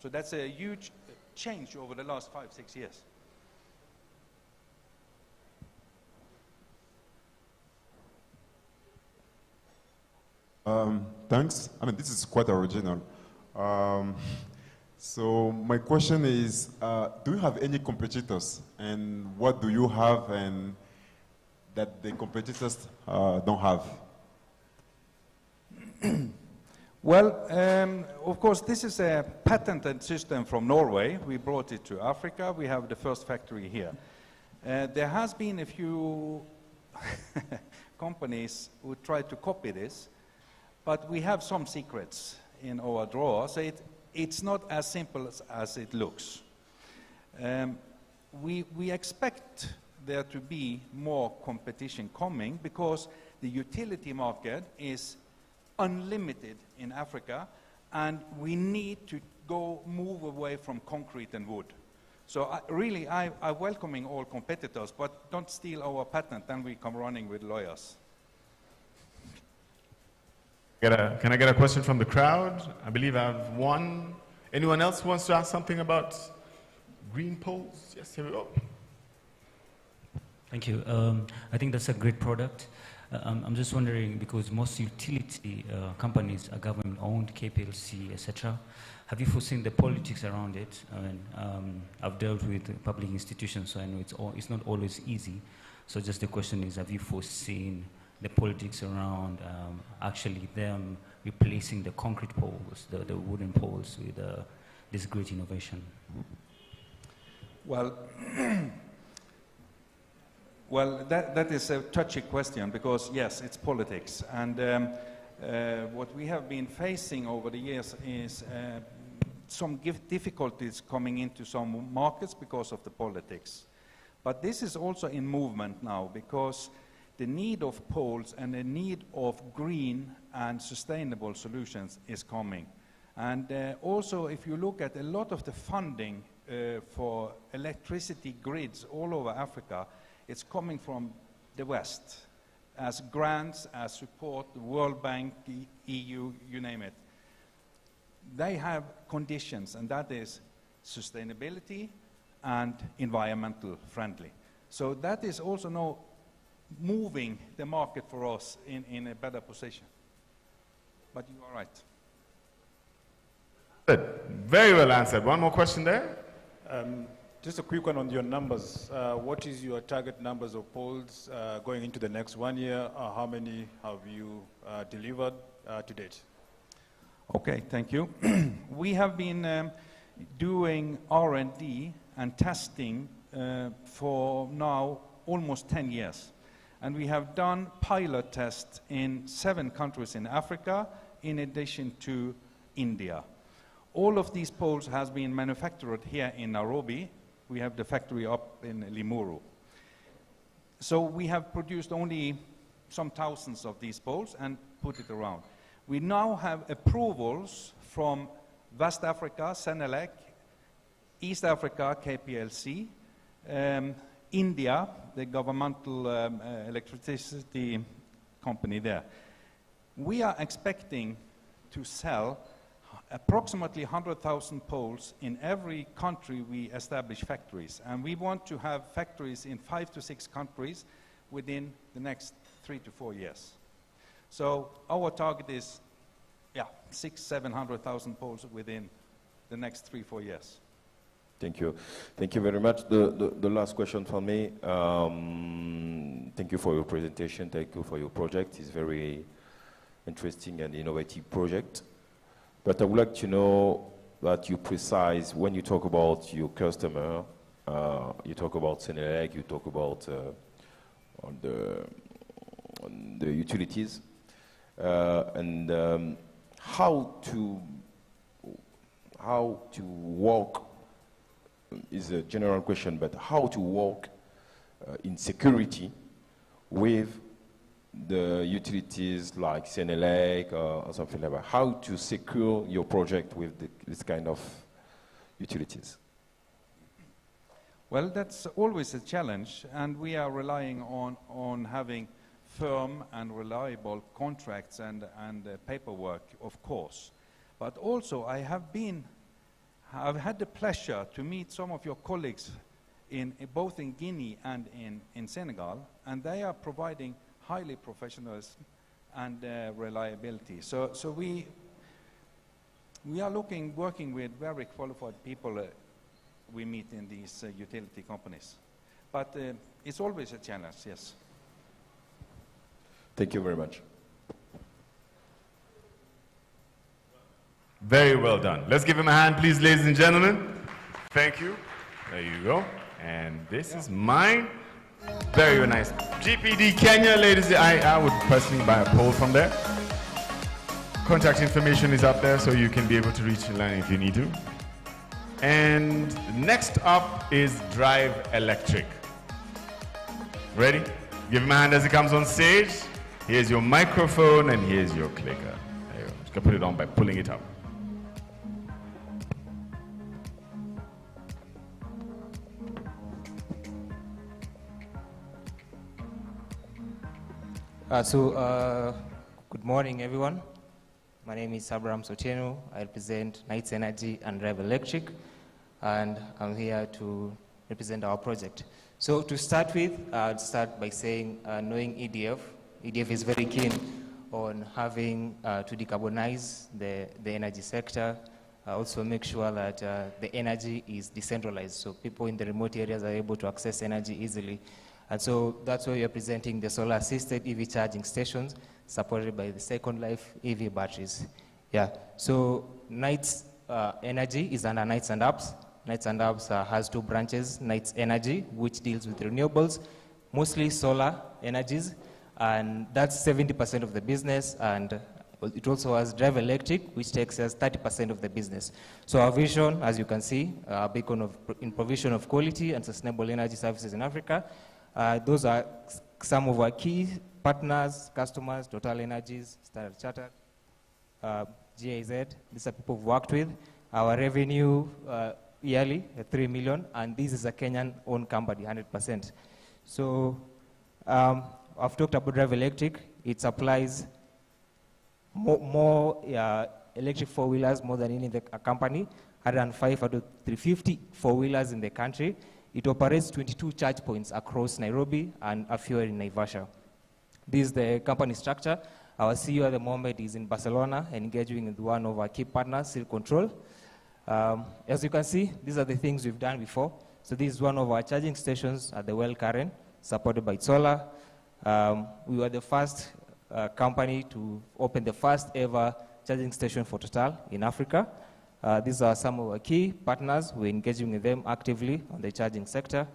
U: So that's a huge change over the last 5-6 years.
I: Thanks. I mean, this is quite original. So my question is, do you have any competitors, and what do you have and that the competitors don't have?
U: Well, of course, this is a patented system from Norway. We brought it to Africa. We have the first factory here. There has been a few companies who tried to copy this, but we have some secrets in our drawer, so it's not as simple as it looks. We expect there to be more competition coming because the utility market is unlimited in Africa, and we need to move away from concrete and wood. So I'm welcoming all competitors, but don't steal our patent, then we come running with lawyers.
L: Can I get a question from the crowd? I believe I have one. Anyone else who wants to ask something about green poles? Yes, here we go.
B: Thank you. I think that's a great product. I'm just wondering, because most utility companies are government-owned, KPLC, etc. Have you foreseen the politics around it? I mean, I've dealt with public institutions, so I know it's not always easy. So just the question is, have you foreseen the politics around actually them replacing the concrete poles, the wooden poles, with this great innovation?
U: Well, well, that is a touchy question because, yes, it's politics. And what we have been facing over the years is some difficulties coming into some markets because of the politics. But this is also in movement now because the need of poles and the need of green and sustainable solutions is coming. And also, if you look at a lot of the funding for electricity grids all over Africa, it's coming from the West, as grants, as support, the World Bank, EU, you name it. They have conditions, and that is sustainability and environmental friendly. So that is also now moving the market for us in a better position. But you are right.
L: Good. Very well answered. One more question there.
G: Just a quick one on your numbers. What is your target numbers of poles going into the next 1 year? How many have you delivered to date?
U: Okay, thank you. We have been doing R&D and testing for now almost 10 years. And we have done pilot tests in 7 countries in Africa, in addition to India. All of these poles has been manufactured here in Nairobi. We have the factory up in Limuru. So we have produced only some thousands of these poles and put it around. We now have approvals from West Africa, Senelec, East Africa, KPLC, India, the governmental electricity company there. We are expecting to sell approximately 100,000 poles in every country we establish factories. And we want to have factories in 5 to 6 countries within the next 3 to 4 years. So our target is, 600,000-700,000 poles within the next 3-4 years.
Q: Thank you. Thank you very much. The last question from me. Thank you for your presentation. Thank you for your project. It's very interesting and innovative project. But I would like to know that you precise when you talk about your customer, you talk about Senelec, you talk about the utilities, and how to work is a general question, but how to work in security with the utilities like Senelec or something like that. How to secure your project with this kind of utilities?
U: Well, that's always a challenge, and we are relying on having firm and reliable contracts and paperwork, of course. But also, I've had the pleasure to meet some of your colleagues both in Guinea and in Senegal, and they are providing highly professionalism and reliability. So we are working with very qualified people we meet in these utility companies. But it's always a challenge, yes.
Q: Thank you very much.
L: Very well done. Let's give him a hand, please, ladies and gentlemen. Thank you. There you go. And this is mine. Very, very nice. GPD Kenya, ladies, I would personally buy a pole from there. Contact information is up there, so you can be able to reach the line if you need to. And next up is Drive Electric. Ready? Give him a hand as he comes on stage. Here's your microphone and here's your clicker. There you go. You can put it on by pulling it up.
D: Good morning, everyone. My name is Abraham Sotieno. I represent Knights Energy and Drive Electric, and I'm here to represent our project. So to start with, I'd start by saying, knowing EDF is very keen on having to decarbonize the energy sector, also make sure that the energy is decentralized, so people in the remote areas are able to access energy easily. And so that's why we're presenting the solar-assisted EV charging stations supported by the Second Life EV batteries. Yeah, so Knights Energy is under Knights and Apps. Knights and Apps has two branches, Knights Energy, which deals with renewables, mostly solar energies, and that's 70% of the business, and it also has Drive Electric, which takes us 30% of the business. So our vision, as you can see, beacon in provision of quality and sustainable energy services in Africa. Those are some of our key partners, customers: Total Energies, Standard Chartered, GIZ. These are people we've worked with. Our revenue yearly, 3 million, and this is a Kenyan-owned company, 100%. So I've talked about Drive Electric. It supplies more electric four-wheelers, more than any other company, 105 out of 350 four-wheelers in the country. It operates 22 charge points across Nairobi and a few in Naivasha. This is the company structure. Our CEO at the moment is in Barcelona, engaging with one of our key partners, Seal Control. As you can see, these are the things we've done before. So this is one of our charging stations at the Well Karen, supported by solar. We were the first company to open the first ever charging station for Total in Africa. These are some of our key partners. We're engaging with them actively on the charging sector.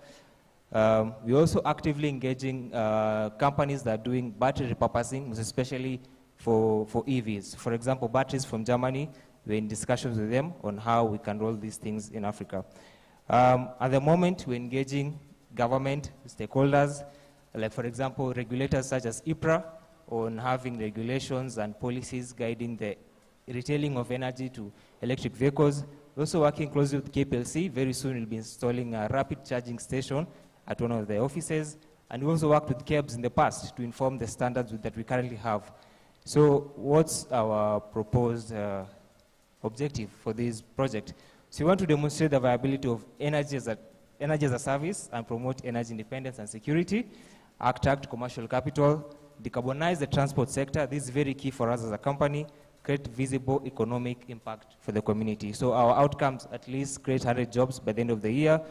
D: We're also actively engaging companies that are doing battery repurposing, especially for EVs. For example, batteries from Germany, we're in discussions with them on how we can roll these things in Africa. At the moment, we're engaging government stakeholders, like for example, regulators such as IPRA, on having regulations and policies guiding the retailing of energy to electric vehicles. We're also working closely with KPLC. Very soon we'll be installing a rapid charging station at one of the offices. And we also worked with KEBS in the past to inform the standards that we currently have. So what's our proposed objective for this project? So we want to demonstrate the viability of energy as a service and promote energy independence and security, attract commercial capital, decarbonize the transport sector. This is very key for us as a company. Create visible economic impact for the community. So our outcomes, at least create 100 jobs by the end of the year,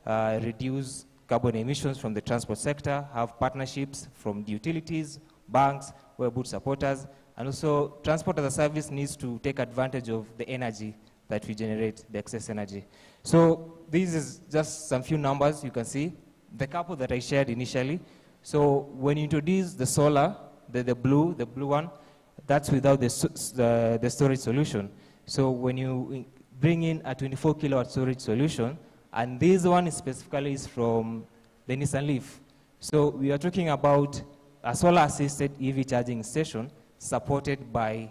D: reduce carbon emissions from the transport sector, have partnerships from the utilities, banks, who are good supporters, and also transport as a service needs to take advantage of the energy that we generate, the excess energy. So this is just some few numbers you can see. The couple that I shared initially. So when you introduce the solar, the blue one, that's without the storage solution. So when you bring in a 24 kilowatt storage solution, and this one specifically is from the Nissan Leaf. So we are talking about a solar-assisted EV charging station supported by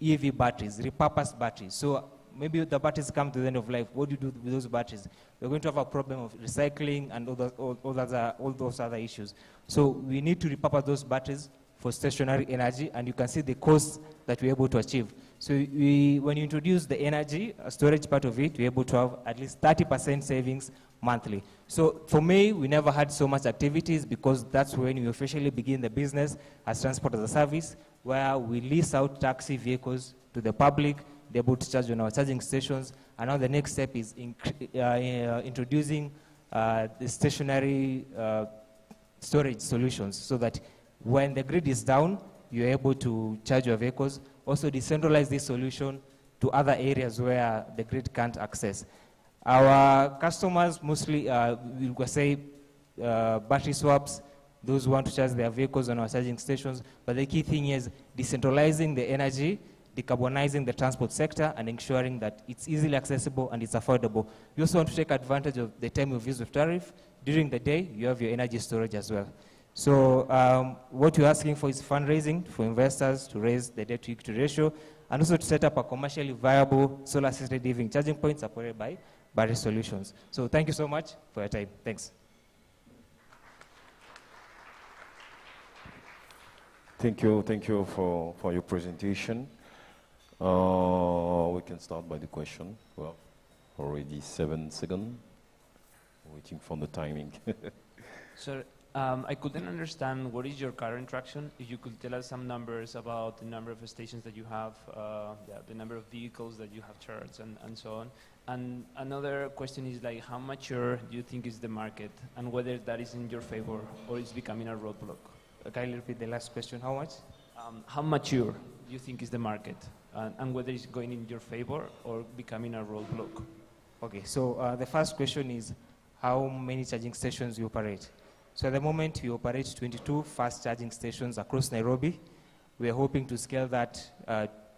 D: EV batteries, repurposed batteries. So maybe the batteries come to the end of life. What do you do with those batteries? We're going to have a problem of recycling and all those other issues. So we need to repurpose those batteries for stationary energy, and you can see the costs that we're able to achieve. So when you introduce the energy storage part of it, we're able to have at least 30% savings monthly. So for me, we never had so much activities because that's when we officially begin the business as transport as a service, where we lease out taxi vehicles to the public, they're able to charge on our charging stations, and now the next step is introducing the stationary storage solutions so that when the grid is down, you're able to charge your vehicles. Also decentralize this solution to other areas where the grid can't access. Our customers mostly, we could say, battery swaps, those who want to charge their vehicles on our charging stations. But the key thing is decentralizing the energy, decarbonizing the transport sector, and ensuring that it's easily accessible and it's affordable. You also want to take advantage of the time of use of tariff. During the day, you have your energy storage as well. So what you're asking for is fundraising for investors to raise the debt-to-equity ratio, and also to set up a commercially viable solar-assisted EV charging point supported by battery solutions. So thank you so much for your time. Thanks.
Q: Thank you for your presentation. We can start by the question. Well, already 7 seconds. Waiting for the timing.
S: Sir, I couldn't understand what is your current traction. If you could tell us some numbers about the number of stations that you have, the number of vehicles that you have charged, and so on. And another question is like, how mature do you think is the market, and whether that is in your favor or is becoming a roadblock?
D: Can you repeat the last question? How much?
S: How mature do you think is the market, and whether it's going in your favor or becoming a roadblock?
D: Okay, so the first question is how many charging stations you operate. So at the moment, we operate 22 fast charging stations across Nairobi. We are hoping to scale that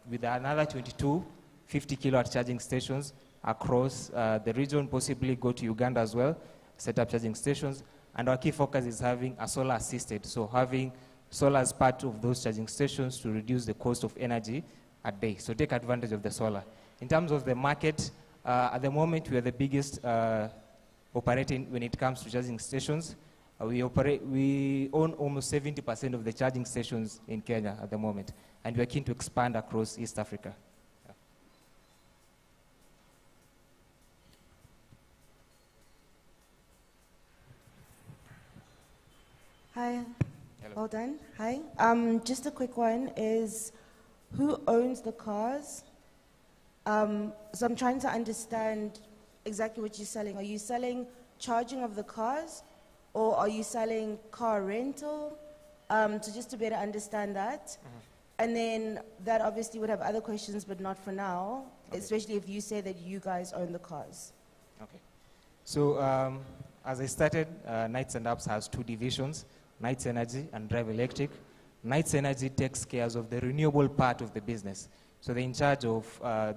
D: with another 22 50-kilowatt charging stations across the region, possibly go to Uganda as well, set up charging stations. And our key focus is having a solar assisted, so having solar as part of those charging stations to reduce the cost of energy at day. So take advantage of the solar. In terms of the market, at the moment, we are the biggest operating when it comes to charging stations. We own almost 70% of the charging stations in Kenya at the moment, and we are keen to expand across East Africa. Yeah.
R: Hi. Hello. Well done. Hi. Just a quick one is, who owns the cars? So I'm trying to understand exactly what you're selling. Are you selling charging of the cars, or are you selling car rental? So just to better understand that. And then that obviously would have other questions, but not for now, especially if you say that you guys own the cars.
D: Okay. So as I started, Nights and Apps has 2 divisions, Nights Energy and Drive Electric. Nights Energy takes care of the renewable part of the business. So they're in charge of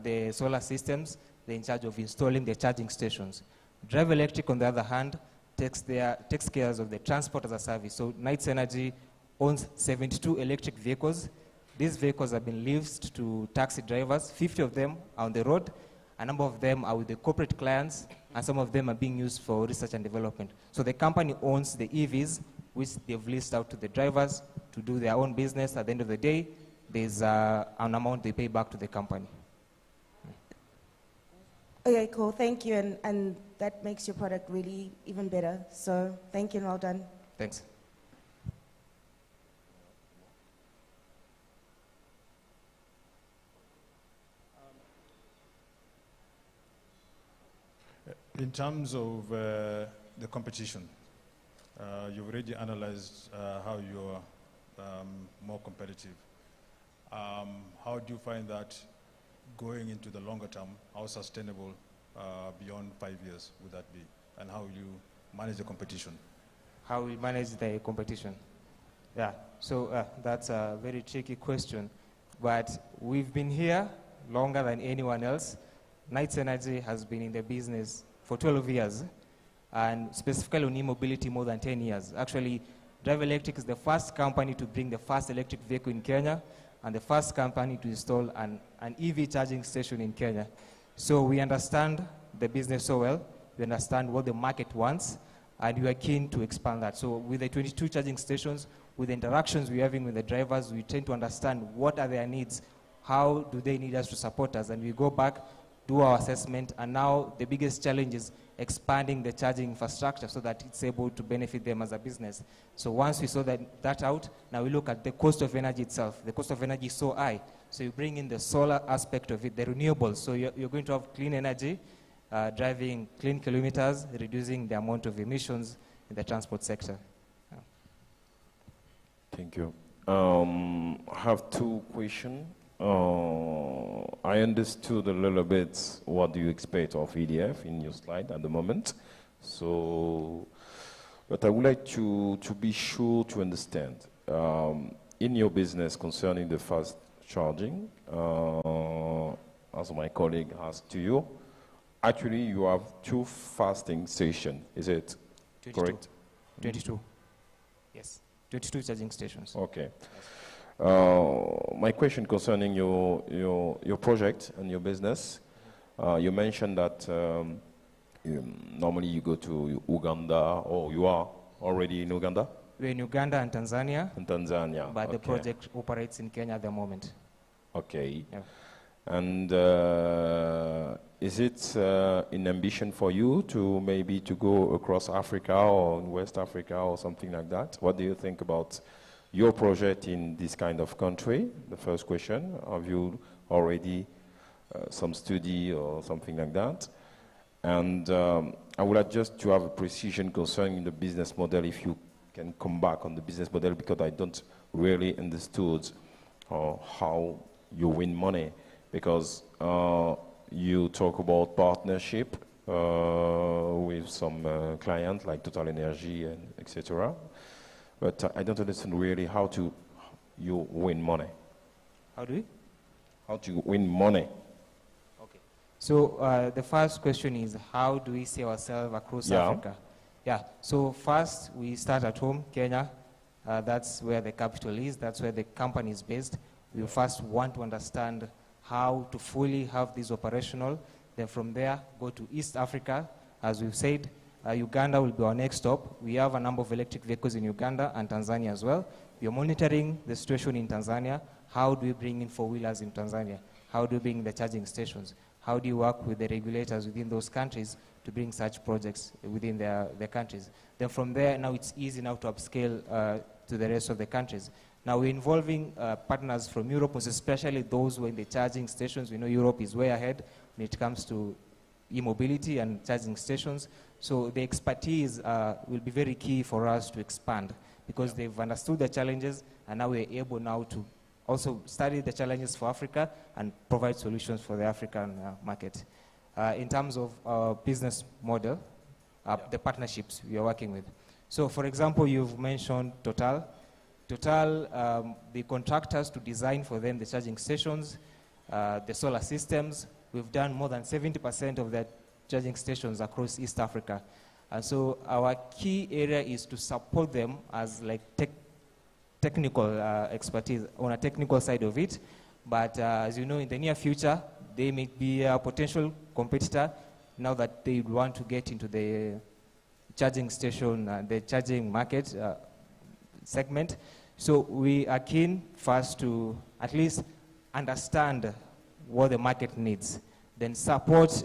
D: the solar systems, they're in charge of installing the charging stations. Drive Electric, on the other hand, takes care of the transport as a service. So Nights Energy owns 72 electric vehicles. These vehicles have been leased to taxi drivers. 50 of them are on the road. A number of them are with the corporate clients, and some of them are being used for research and development. So the company owns the EVs, which they've leased out to the drivers to do their own business. At the end of the day, there's an amount they pay back to the company.
R: Okay, cool. Thank you. And that makes your product really even better. So thank you and well done.
D: Thanks.
G: In terms of the competition, you've already analyzed how you're more competitive. How do you find that going into the longer term, how sustainable beyond 5 years would that be? And how you manage the competition?
D: How we manage the competition? Yeah, so that's a very tricky question. But we've been here longer than anyone else. Nights Energy has been in the business for 12 years, and specifically on e-mobility more than 10 years. Actually, Drive Electric is the first company to bring the first electric vehicle in Kenya, and the first company to install an EV charging station in Kenya. So we understand the business so well, we understand what the market wants, and we are keen to expand that. So with the 22 charging stations, with the interactions we're having with the drivers, we tend to understand what are their needs, how do they need us to support us, and we go back, do our assessment, and now the biggest challenge is expanding the charging infrastructure so that it's able to benefit them as a business. So once we saw that out, now we look at the cost of energy itself. The cost of energy is so high, so you bring in the solar aspect of it, the renewables. So you're going to have clean energy, driving clean kilometers, reducing the amount of emissions in the transport sector.
Q: Thank you. I have 2 questions. I understood a little bit what do you expect of EDF in your slide at the moment. So, but I would like to be sure to understand. In your business concerning the fast charging, as my colleague asked to you, actually you have 2 fasting stations, is it
D: 22.
Q: correct?
D: 22. Yes, 22 charging stations.
Q: Okay. My question concerning your project and your business, you mentioned that normally you go to Uganda, or you are already in Uganda?
D: We're in Uganda and Tanzania.
Q: In Tanzania,
D: but
Q: okay.
D: the project operates in Kenya at the moment.
Q: Okay.
D: Yeah.
Q: And is it an ambition for you to maybe to go across Africa or in West Africa or something like that? What do you think about your project in this kind of country? The first question, have you already some study or something like that? And I would like just to have a precision concerning the business model, if you can come back on the business model, because I don't really understood how you win money, because you talk about partnership with some clients like Total Energy and etc. But I don't understand really how to you win money.
D: How do we?
Q: How to win money.
D: Okay. So the first question is, how do we see ourselves across Africa? Yeah. So first, we start at home, Kenya. That's where the capital is. That's where the company is based. We first want to understand how to fully have this operational. Then from there, go to East Africa. As we've said, Uganda will be our next stop. We have a number of electric vehicles in Uganda and Tanzania as well. We are monitoring the situation in Tanzania. How do we bring in four-wheelers in Tanzania? How do we bring the charging stations? How do you work with the regulators within those countries to bring such projects within their countries? Then from there, now it's easy now to upscale to the rest of the countries. Now we're involving partners from Europe, especially those who are in the charging stations. We know Europe is way ahead when it comes to e-mobility and charging stations. So the expertise will be very key for us to expand, because they've understood the challenges, and now we're able now to also study the challenges for Africa and provide solutions for the African market. In terms of business model, the partnerships we are working with. So for example, you've mentioned Total. Total, they contract us to design for them the charging stations, the solar systems. We've done more than 70% of their charging stations across East Africa. And so our key area is to support them as like technical expertise on a technical side of it. But as you know, in the near future, they may be a potential competitor now that they want to get into the charging station, the charging market segment. So we are keen first to at least understand what the market needs, then support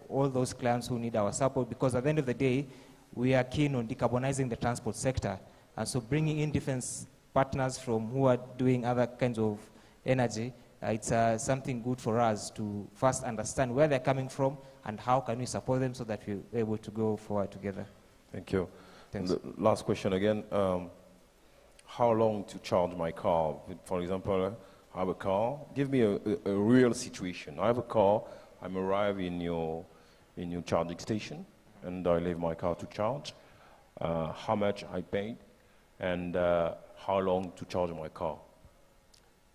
D: all those clients who need our support, because at the end of the day, we are keen on decarbonizing the transport sector. And so bringing in different partners from who are doing other kinds of energy, it's something good for us to first understand where they're coming from and how can we support them so that we're able to go forward together.
Q: Thank you.
D: Thanks.
Q: The last question again. How long to charge my car? For example, I have a car. Give me a real situation. I have a car. I'm arriving in your charging station, and I leave my car to charge. How much I paid, and how long to charge my car?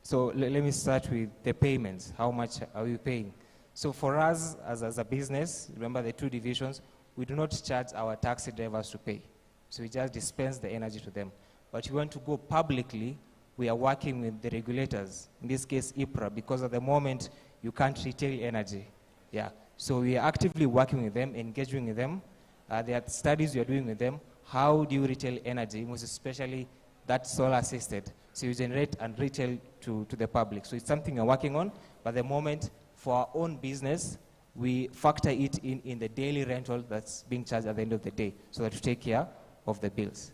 D: So let me start with the payments. How much are we paying? So for us as a business, remember the two divisions, we do not charge our taxi drivers to pay. So we just dispense the energy to them. But if we want to go publicly, we are working with the regulators, in this case IPRA, because at the moment you can't retail energy. Yeah. So we are actively working with them, engaging with them. There are studies we are doing with them. How do you retail energy, most especially that solar assisted? So you generate and retail to the public. So it's something we're working on. But at the moment, for our own business, we factor it in the daily rental that's being charged at the end of the day, so that we take care of the bills.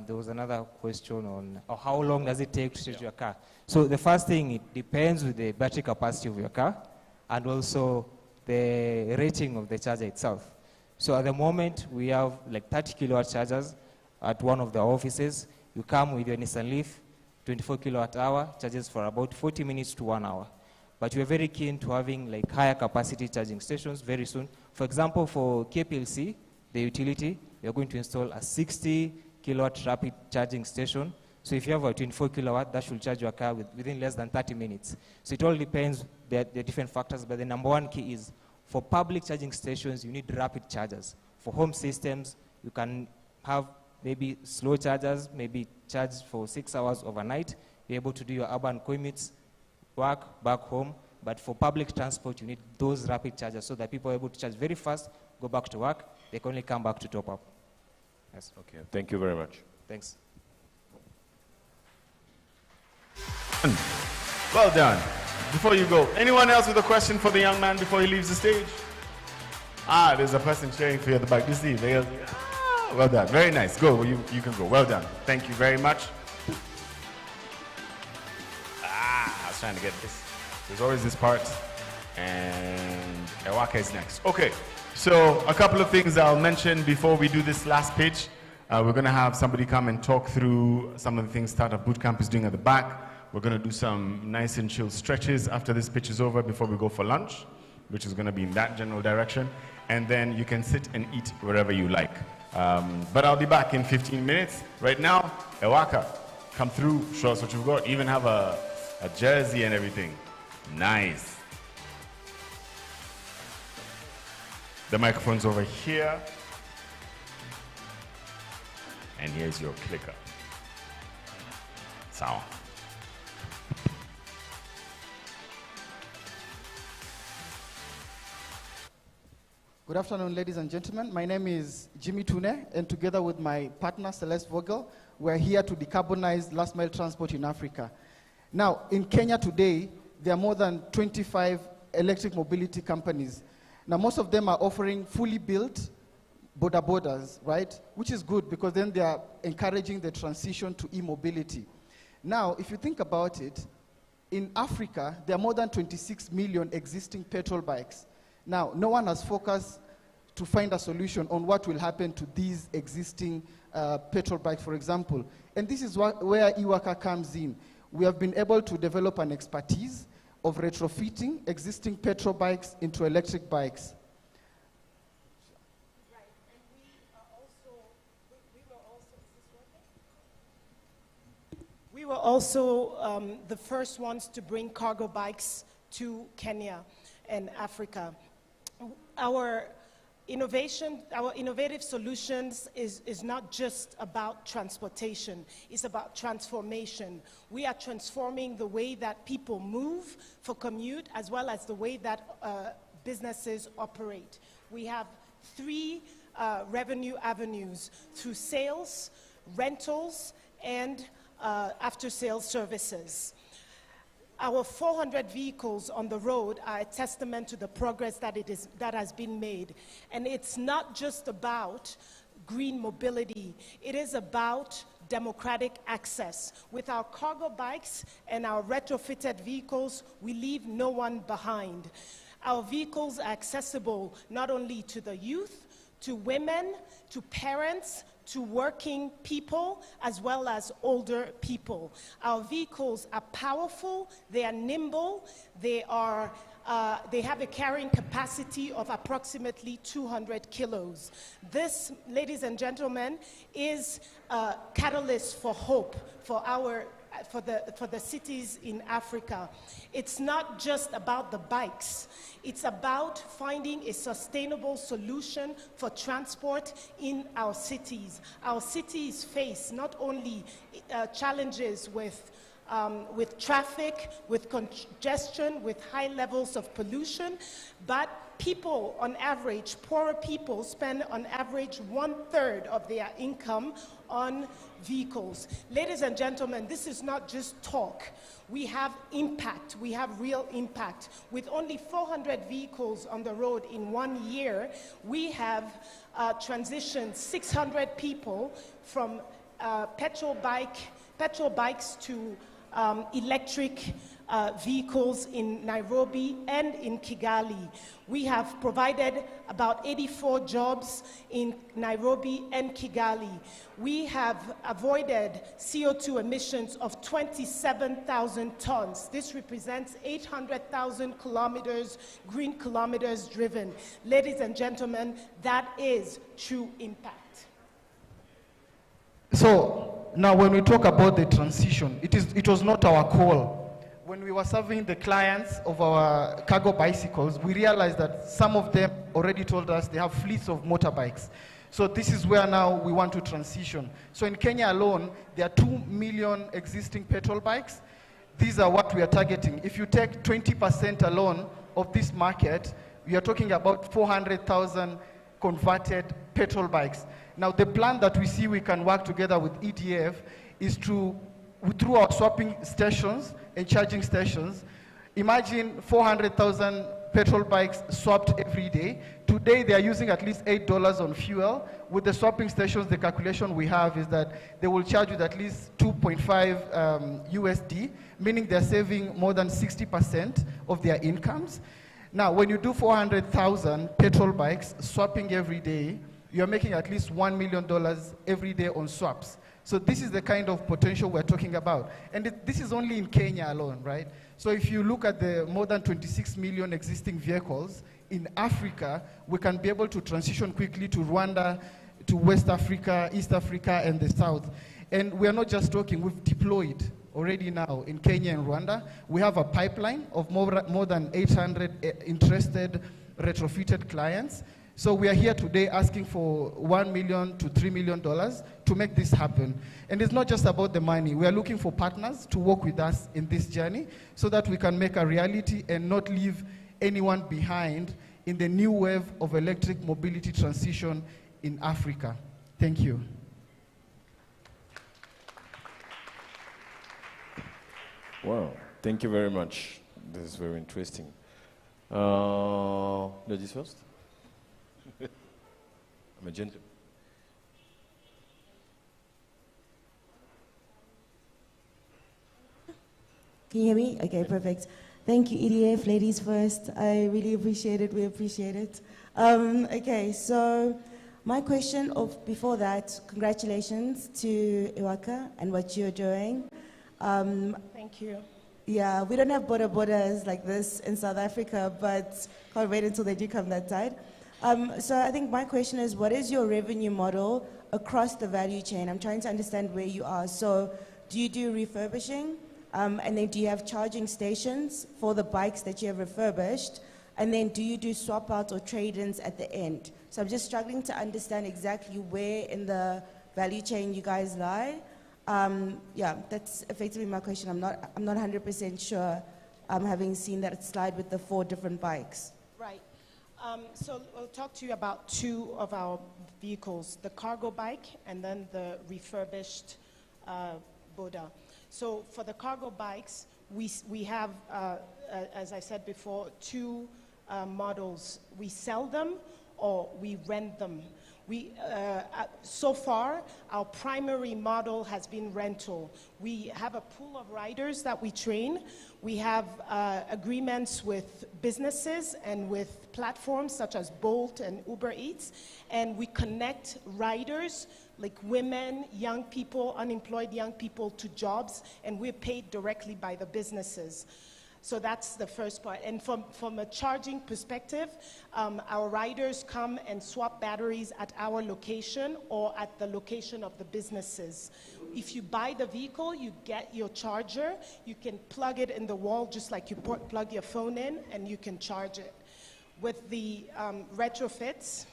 D: There was another question on how long does it take to charge your car. So the first thing, it depends with the battery capacity of your car and also the rating of the charger itself. So at the moment, we have like 30 kilowatt chargers at one of the offices. You come with your Nissan Leaf, 24 kilowatt hour charges for about 40 minutes to 1 hour. But we're very keen to having like higher capacity charging stations very soon. For example, for KPLC, the utility, we are going to install a 60 kilowatt rapid charging station. So if you have a 24 kilowatt, that should charge your car within less than 30 minutes. So it all depends, there are different factors, but the number one key is for public charging stations, you need rapid chargers. For home systems, you can have maybe slow chargers, maybe charge for 6 hours overnight. You're able to do your urban commutes, work, back home. But for public transport, you need those rapid chargers so that people are able to charge very fast, go back to work. They can only come back to top up. Yes.
Q: Okay, thank you very much.
D: Thanks.
L: Well done. Before you go, anyone else with a question for the young man before he leaves the stage? Ah, there's a person cheering for you at the back. You see, well done. Very nice. Go, you can go. Well done. Thank you very much. I was trying to get this. There's always this part. And Iwaka is next. Okay, so a couple of things I'll mention before we do this last pitch. We're going to have somebody come and talk through some of the things Startup Bootcamp is doing at the back. We're going to do some nice and chill stretches after this pitch is over before we go for lunch, which is going to be in that general direction. And then you can sit and eat wherever you like. But I'll be back in 15 minutes. Right now, Iwaka, come through, show us what you've got. Even have a jersey and everything. Nice. The microphone's over here. And here's your clicker. Sawa.
E: Good afternoon, ladies and gentlemen. My name is Jimmy Tune, and together with my partner, Celeste Vogel, we're here to decarbonize last mile transport in Africa. Now, in Kenya today, there are more than 25 electric mobility companies. Now, most of them are offering fully built borders, right? Which is good because then they are encouraging the transition to e-mobility. Now, if you think about it, in Africa, there are more than 26 million existing petrol bikes. Now, no one has focused to find a solution on what will happen to these existing petrol bikes, for example. And this is where Iwaka comes in. We have been able to develop an expertise of retrofitting existing petrol bikes into electric bikes.
T: We were also the first ones to bring cargo bikes to Kenya and Africa. Our innovative solutions is not just about transportation, it's about transformation. We are transforming the way that people move for commute as well as the way that businesses operate. We have three revenue avenues through sales, rentals, and after-sales services. Our 400 vehicles on the road are a testament to the progress that has been made. And it's not just about green mobility, it is about democratic access. With our cargo bikes and our retrofitted vehicles, we leave no one behind. Our vehicles are accessible not only to the youth, to women, to parents, to working people, as well as older people. Our vehicles are powerful, they are nimble, they have a carrying capacity of approximately 200 kilos. This, ladies and gentlemen, is a catalyst for hope for the cities in Africa. It's not just about the bikes. It's about finding a sustainable solution for transport in our cities. Our cities face not only challenges with traffic, with congestion, with high levels of pollution, but people on average, poorer people spend on average 1/3 of their income on vehicles. Ladies and gentlemen, this is not just talk. We have impact, we have real impact. With only 400 vehicles on the road in 1 year, we have transitioned 600 people from petrol bikes to electric vehicles in Nairobi and in Kigali. We have provided about 84 jobs in Nairobi and Kigali. We have avoided CO2 emissions of 27,000 tons. This represents 800,000 kilometers, green kilometers driven. Ladies and gentlemen, that is true impact.
E: So now when we talk about the transition, it was not our call. When we were serving the clients of our cargo bicycles, we realized that some of them already told us they have fleets of motorbikes. So this is where now we want to transition. So in Kenya alone, there are 2 million existing petrol bikes. These are what we are targeting. If you take 20% alone of this market, we are talking about 400,000 converted petrol bikes. Now the plan that we see we can work together with EDF is to, through our swapping stations and charging stations, imagine 400,000 petrol bikes swapped every day. Today they are using at least $8 on fuel. With the swapping stations, the calculation we have is that they will charge with at least 2.5 USD, meaning they're saving more than 60% of their incomes. Now, when you do 400,000 petrol bikes swapping every day, you're making at least $1 million every day on swaps. So this is the kind of potential we're talking about. And this is only in Kenya alone, right? So if you look at the more than 26 million existing vehicles in Africa, we can be able to transition quickly to Rwanda, to West Africa, East Africa, and the South. And we're not just talking, we've deployed already now in Kenya and Rwanda. We have a pipeline of more than 800 interested retrofitted clients. So we are here today asking for $1 million to $3 million to make this happen. And it's not just about the money. We are looking for partners to work with us in this journey so that we can make a reality and not leave anyone behind in the new wave of electric mobility transition in Africa. Thank you.
Q: Wow, thank you very much. This is very interesting. Ladies first. I'm a gentleman.
R: Can you hear me? Okay, perfect. Thank you, EDF. Ladies first. I really appreciate it. We appreciate it. Okay, so my question before that, congratulations to Iwaka and what you're doing.
T: Thank you.
R: Yeah, we don't have borders like this in South Africa, but can't wait until they do come that side. So I think my question is, what is your revenue model across the value chain? I'm trying to understand where you are. So do you do refurbishing? And then do you have charging stations for the bikes that you have refurbished? And then do you do swap outs or trade-ins at the end? So I'm just struggling to understand exactly where in the value chain you guys lie. Yeah, that's effectively my question. I'm not 100% sure, having seen that slide with the 4 different bikes.
T: Right. So we'll talk to you about 2 of our vehicles, the cargo bike and then the refurbished Boda. So for the cargo bikes, we have, as I said before, 2 models. We sell them or we rent them. So far, our primary model has been rental. We have a pool of riders that we train. We have agreements with businesses and with platforms such as Bolt and Uber Eats, and we connect riders, like women, young people, unemployed young people, to jobs, and we're paid directly by the businesses. So that's the first part. And from a charging perspective, our riders come and swap batteries at our location or at the location of the businesses. If you buy the vehicle, you get your charger. You can plug it in the wall just like you plug your phone in, and you can charge it. With the retrofits.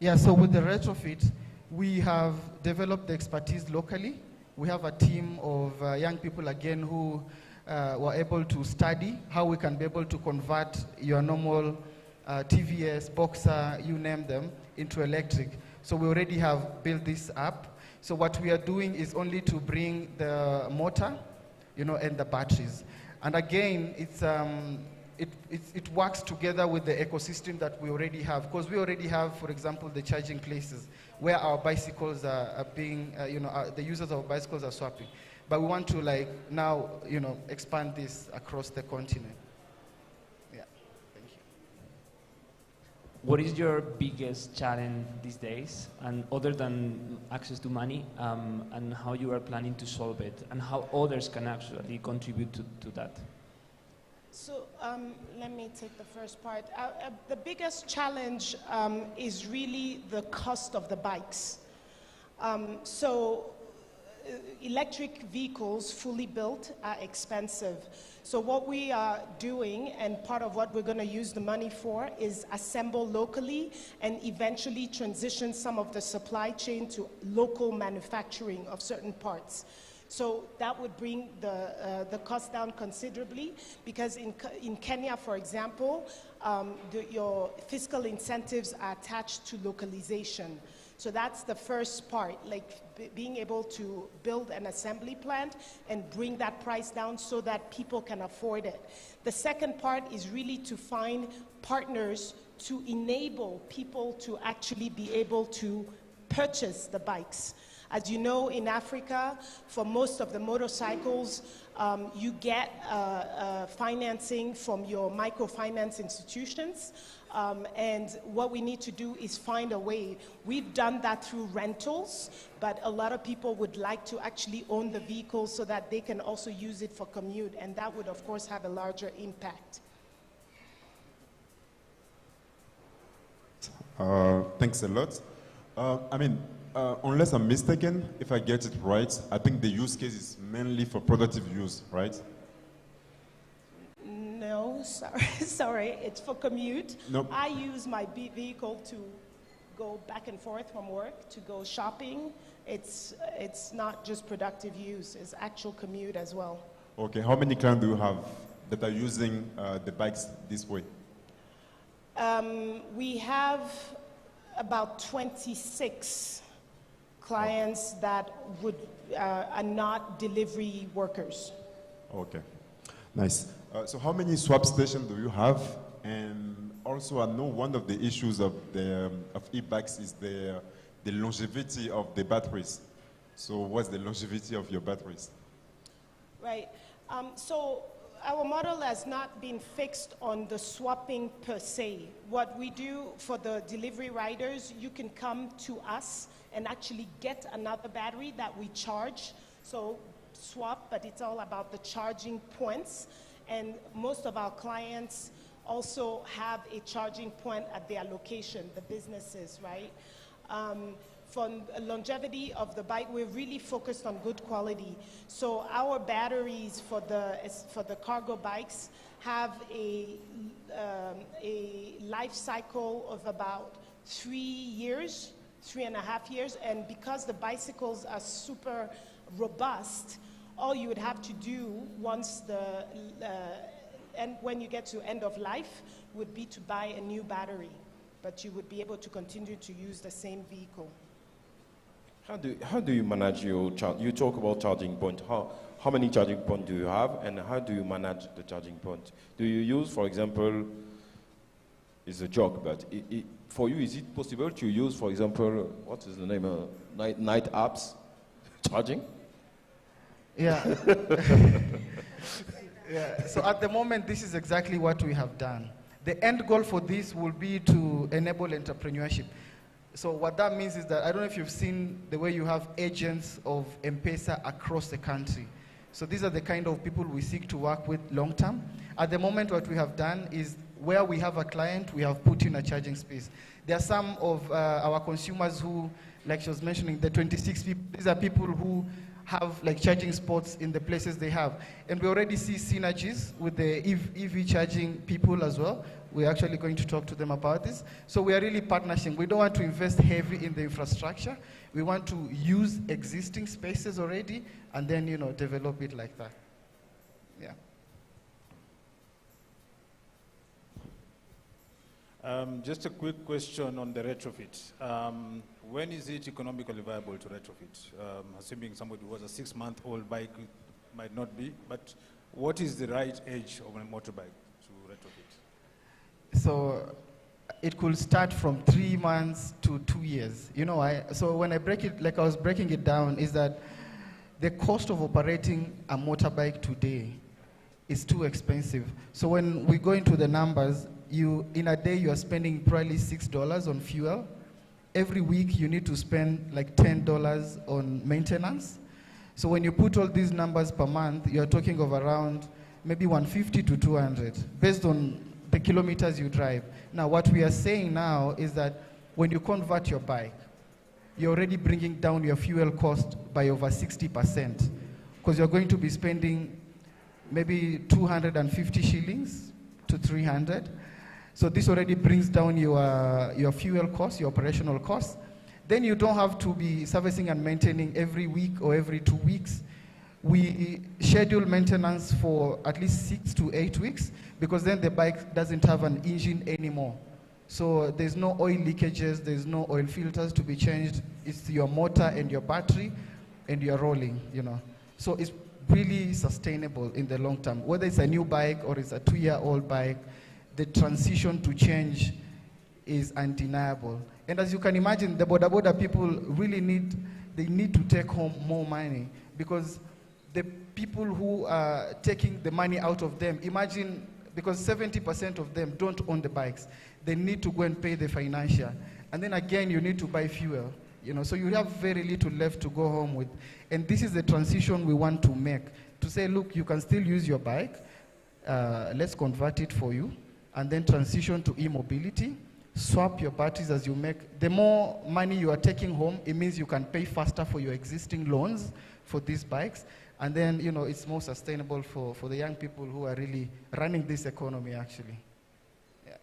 E: Yeah, so with the retrofit, we have developed the expertise locally. We have a team of young people, again, who were able to study how we can be able to convert your normal TVS, Boxer, you name them, into electric. So we already have built this up. So what we are doing is only to bring the motor, and the batteries. And again, it works together with the ecosystem that we already have, because we already have, for example, the charging places where our bicycles are being, the users of bicycles are swapping. but we want to like now, expand this across the continent. Yeah, thank you.
S: What is your biggest challenge these days, and other than access to money, and how you are planning to solve it, and how others can actually contribute to that?
F: So let me take the first part. The biggest challenge is really the cost of the bikes. Electric vehicles fully built are expensive. So what we are doing, and part of what we're going to use the money for, is assemble locally and eventually transition some of the supply chain to local manufacturing of certain parts. So that would bring the cost down considerably, because in Kenya, for example, your fiscal incentives are attached to localization. So that's the first part, like being able to build an assembly plant and bring that price down so that people can afford it. The second part is really to find partners to enable people to actually be able to purchase the bikes. As you know, in Africa, for most of the motorcycles, you get financing from your microfinance institutions. And what we need to do is find a way. We've done that through rentals, but a lot of people would like to actually own the vehicles so that they can also use it for commute, and that would, of course, have a larger impact.
I: Thanks a lot. Unless I'm mistaken, if I get it right, I think the use case is mainly for productive use, right?
F: No, sorry, it's for commute.
I: Nope.
F: I use my vehicle to go back and forth from work, to go shopping. It's not just productive use, it's actual commute as well.
I: Okay, how many clients do you have that are using the bikes this way?
F: We have about 26 clients that are not delivery workers.
I: Okay, nice. So how many swap stations do you have? And also, I know one of the issues of e-bikes is the longevity of the batteries. So what's the longevity of your batteries?
F: Right. So our model has not been fixed on the swapping per se. What we do for the delivery riders, you can come to us and actually get another battery that we charge. So swap, but it's all about the charging points. And most of our clients also have a charging point at their location, the businesses, right? For longevity of the bike, we're really focused on good quality. So our batteries for the cargo bikes have a life cycle of about 3 years, 3.5 years, and because the bicycles are super robust, all you would have to do once when you get to end of life would be to buy a new battery, but you would be able to continue to use the same vehicle.
Q: How do you manage your you talk about charging point. How many charging points do you have, and how do you manage the charging point? Do you use, for example, it's a joke, but for you, is it possible to use, for example, what is the name of night apps charging?
E: Yeah. Yeah. So at the moment, this is exactly what we have done. The end goal for this will be to enable entrepreneurship. So what that means is that, I don't know if you've seen the way you have agents of M-Pesa across the country. So these are the kind of people we seek to work with long term. At the moment, what we have done is where we have a client, we have put in a charging space. There are some of our consumers who, like she was mentioning, the 26 people, these are people who have like charging spots in the places they have. And we already see synergies with the EV charging people as well. We're actually going to talk to them about this. So we are really partnering. We don't want to invest heavy in the infrastructure. We want to use existing spaces already and then, develop it like that. Yeah.
G: Just a quick question on the retrofit. When is it economically viable to retrofit? Assuming somebody was a 6-month-old bike, it might not be, but what is the right age of a motorbike to retrofit?
E: So it could start from 3 months to 2 years. So when I break it, like I was breaking it down, is that the cost of operating a motorbike today is too expensive. So when we go into the numbers, in a day you are spending probably $6 on fuel. Every week you need to spend like $10 on maintenance. So when you put all these numbers per month, you're talking of around maybe 150 to 200 based on the kilometers you drive. Now what we are saying now is that when you convert your bike, you're already bringing down your fuel cost by over 60% because you're going to be spending maybe 250 shillings to 300. So this already brings down your fuel cost, your operational cost. Then you don't have to be servicing and maintaining every week or every 2 weeks. We schedule maintenance for at least 6 to 8 weeks because then the bike doesn't have an engine anymore. So there's no oil leakages, there's no oil filters to be changed. It's your motor and your battery and you're rolling, you know. So it's really sustainable in the long term. Whether it's a new bike or it's a 2-year-old bike, the transition to change is undeniable. And as you can imagine, the boda people really need to take home more money because the people who are taking the money out of them, imagine, because 70% of them don't own the bikes, they need to go and pay the financial. And then again, you need to buy fuel, you know, so you have very little left to go home with. And this is the transition we want to make, to say, look, you can still use your bike, let's convert it for you, and then transition to e-mobility, swap your batteries as you make. The more money you are taking home, it means you can pay faster for your existing loans for these bikes. And then, you know, it's more sustainable for the young people who are really running this economy, actually. Yeah.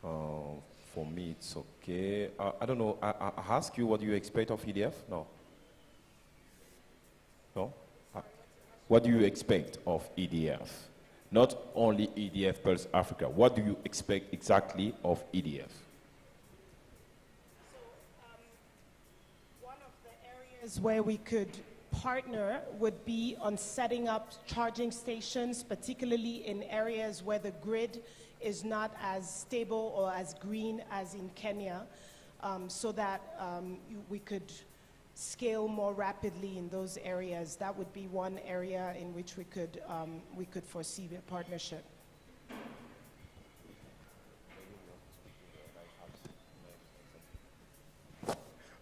Q: For me, it's okay. I don't know. I ask you, what do you expect of EDF? No. No? What do you expect of EDF? Not only EDF Pulse Africa. What do you expect exactly of EDF?
F: Where we could partner would be on setting up charging stations, particularly in areas where the grid is not as stable or as green as in Kenya, so that we could scale more rapidly in those areas. That would be one area in which we could foresee a partnership.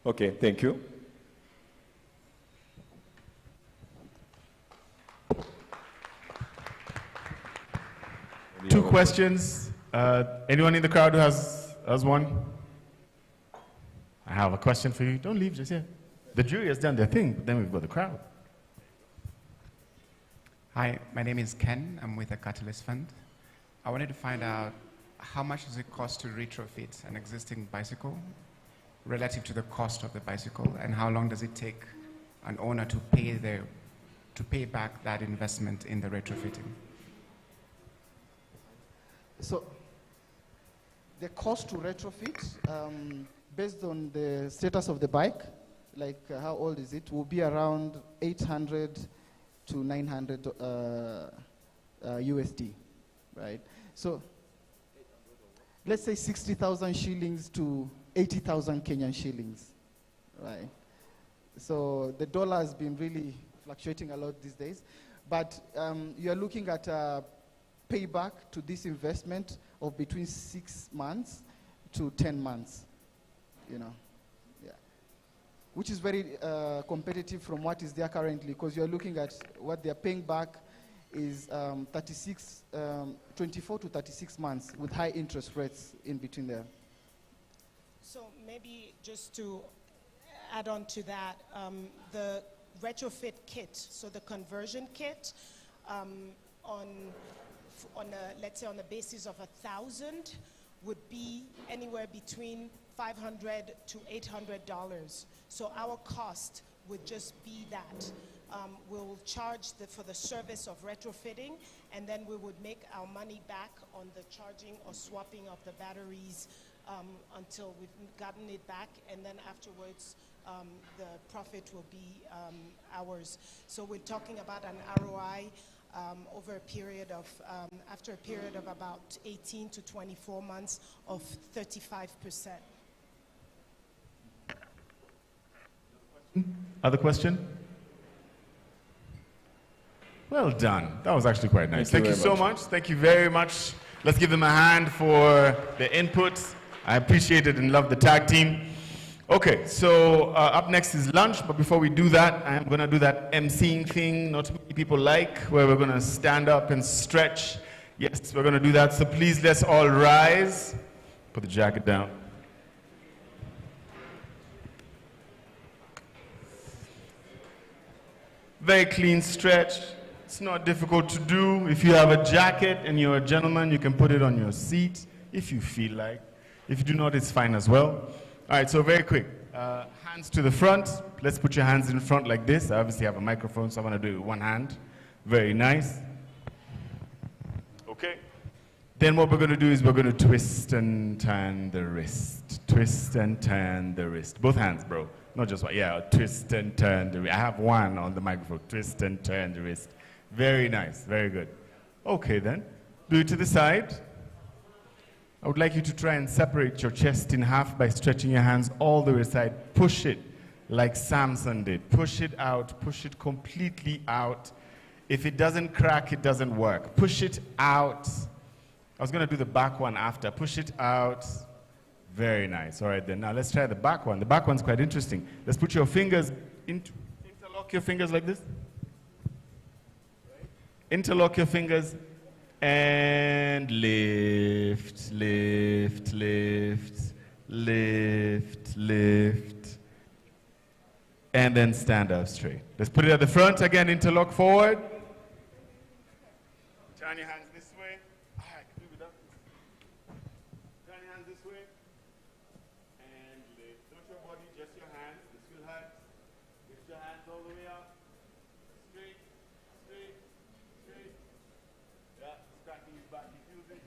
Q: Okay, thank you.
L: Two questions. Anyone in the crowd who has one? I have a question for you. Don't leave just yet. The jury has done their thing, but then we've got the crowd.
A: Hi, my name is Ken. I'm with the Catalyst Fund. I wanted to find out how much does it cost to retrofit an existing bicycle relative to the cost of the bicycle, and how long does it take an owner to pay back that investment in the retrofitting?
E: So the cost to retrofit, based on the status of the bike, like how old is it, will be around 800 to 900 USD, right? So let's say 60,000 shillings to 80,000 Kenyan shillings, right? So the dollar has been really fluctuating a lot these days, but you're looking at payback to this investment of between 6 months to 10 months, you know, yeah. Which is very competitive from what is there currently, because you're looking at what they're paying back is 24 to 36 months with high interest rates in between there.
F: So maybe just to add on to that, the retrofit kit, so the conversion kit, let's say on the basis of 1,000 would be anywhere between $500 to $800. So our cost would just be that. We'll charge for the service of retrofitting, and then we would make our money back on the charging or swapping of the batteries until we've gotten it back, and then afterwards the profit will be ours. So we're talking about an ROI over a period of, after a period of about 18 to 24 months of 35%.
L: Other question? Well done. That was actually quite nice. Thank you so much. Thank you very much. Let's give them a hand for the inputs. I appreciate it and love the tag team. Okay, so up next is lunch, but before we do that, I'm going to do that emceeing thing not many people like, where we're going to stand up and stretch. Yes, we're going to do that, so please let's all rise. Put the jacket down. Very clean stretch. It's not difficult to do. If you have a jacket and you're a gentleman, you can put it on your seat if you feel like. If you do not, it's fine as well. All right, so very quick. Hands to the front. Let's put your hands in front like this. I obviously have a microphone, so I'm going to do it with one hand. Very nice. Okay. Then what we're going to do is we're going to twist and turn the wrist. Twist and turn the wrist. Both hands, bro. Not just one. Yeah, twist and turn the wrist. I have one on the microphone. Twist and turn the wrist. Very nice. Very good. Okay, then. Do it to the side. I would like you to try and separate your chest in half by stretching your hands all the way aside. Push it like Samson did. Push it out. Push it completely out. If it doesn't crack, it doesn't work. Push it out. I was going to do the back one after. Push it out. Very nice. All right, then. Now let's try the back one. The back one's quite interesting. Let's put your fingers, interlock your fingers like this. Interlock your fingers and lift, lift, lift, lift, lift. And then stand up straight. Let's put it at the front again. Interlock forward. Turn your hands this way. I can do without this. Turn your hands this way. And lift. Not your body, just your hands. This will hurt. Lift your hands all the way up. Straight, straight, straight. Yeah, scratching his back. He feels it.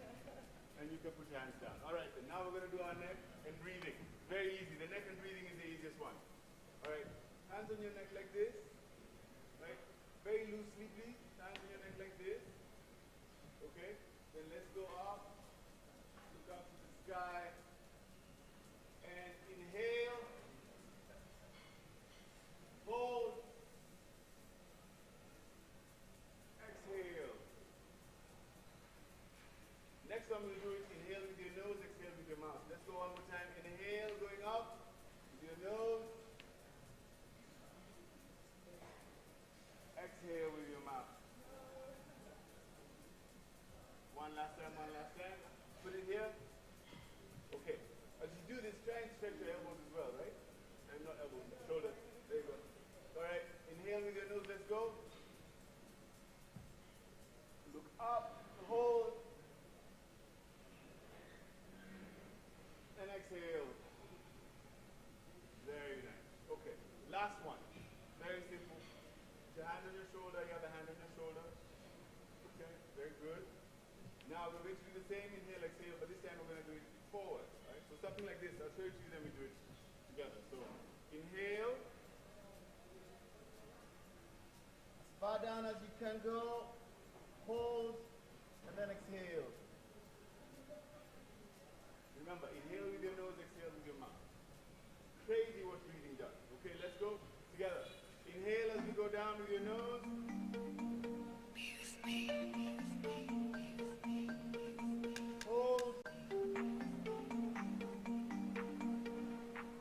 L: And you can put your hands down. All right, then now we're going to do our neck and breathing. Very easy. The neck and breathing is the easiest one. All right, hands on your neck like this. Right? Very loosely, please. Hands on your neck like this. Okay? Then let's go up. Look up to the sky. And inhale. Hold. Exhale. Next one we'll do it. Inhale with your nose, exhale with your mouth. Let's go one more time. Inhale, going up with your nose. Exhale with your mouth. One last time, one last time. Put it here. Okay. As you do this, try and stretch your elbows as well, right? And not elbows, shoulders. There you go. All right. Inhale with your nose. Let's go. Look up. Hold. And exhale. Very nice. Okay. Last one. Very simple. Your hand on your shoulder, your other hand on your shoulder. Okay, very good. Now we're going to do the same inhale, exhale, but this time we're going to do it forward. Right? So something like this. I'll show it to you, then we do it together. So inhale. As far down as you can go. Hold. And then exhale. Remember, inhale with your nose, exhale with your mouth. Crazy what breathing does. Okay, let's go together. Inhale as you go down with your nose. Hold.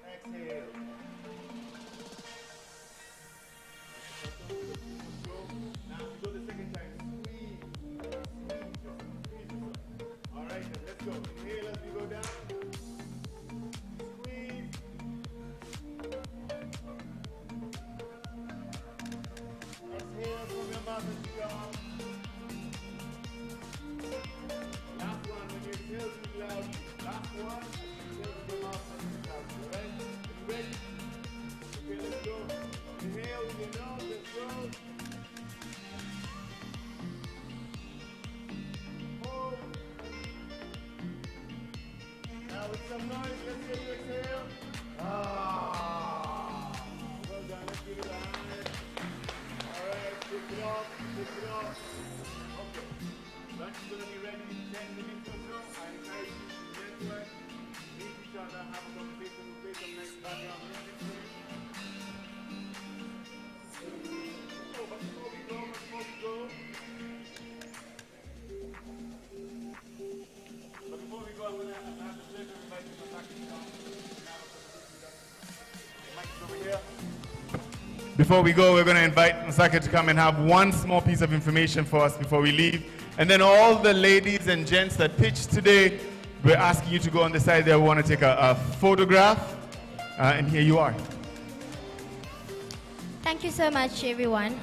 L: Exhale. Now we go the second time. Squeeze. All right, then let's go. Inhale as you go down. Squeeze. Exhale from your mouth as you go up. Last one, when you exhale, speak loud. Last one, exhale from your mouth as you go out. All right? Are you ready? Okay, let's go. Inhale with your nose, let's go. Hold. Now with some noise, let's hear you exhale. Ah. Well done, let's give it a hand. Alright, take it off, take it off. Okay. Lunch is going to be ready in 10 minutes or so. I encourage you to get to it. Meet each other, have a conversation, play some nice background music for you. Before we go, we're going to invite Masaka to come and have one small piece of information for us before we leave. And then all the ladies and gents that pitched today, we're asking you to go on the side there. We want to take a photograph. And here you are.
M: Thank you so much, everyone.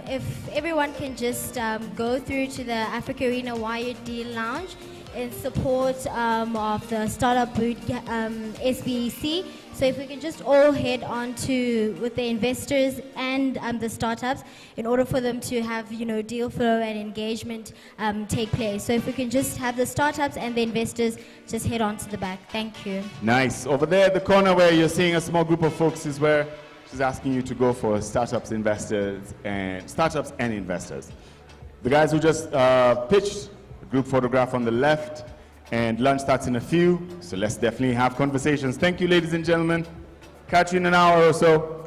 M: If everyone can just go through to the AfricArena YD Lounge in support of the Startup Boot SBEC. So if we can just all head on to with the investors and the startups in order for them to have, deal flow and engagement take place. So if we can just have the startups and the investors just head on to the back. Thank you.
L: Nice. Over there at the corner where you're seeing a small group of folks is where she's asking you to go for startups, investors, and investors. The guys who just pitched, group photograph on the left, and lunch starts in a few, so let's definitely have conversations. Thank you, ladies and gentlemen. Catch you in an hour or so.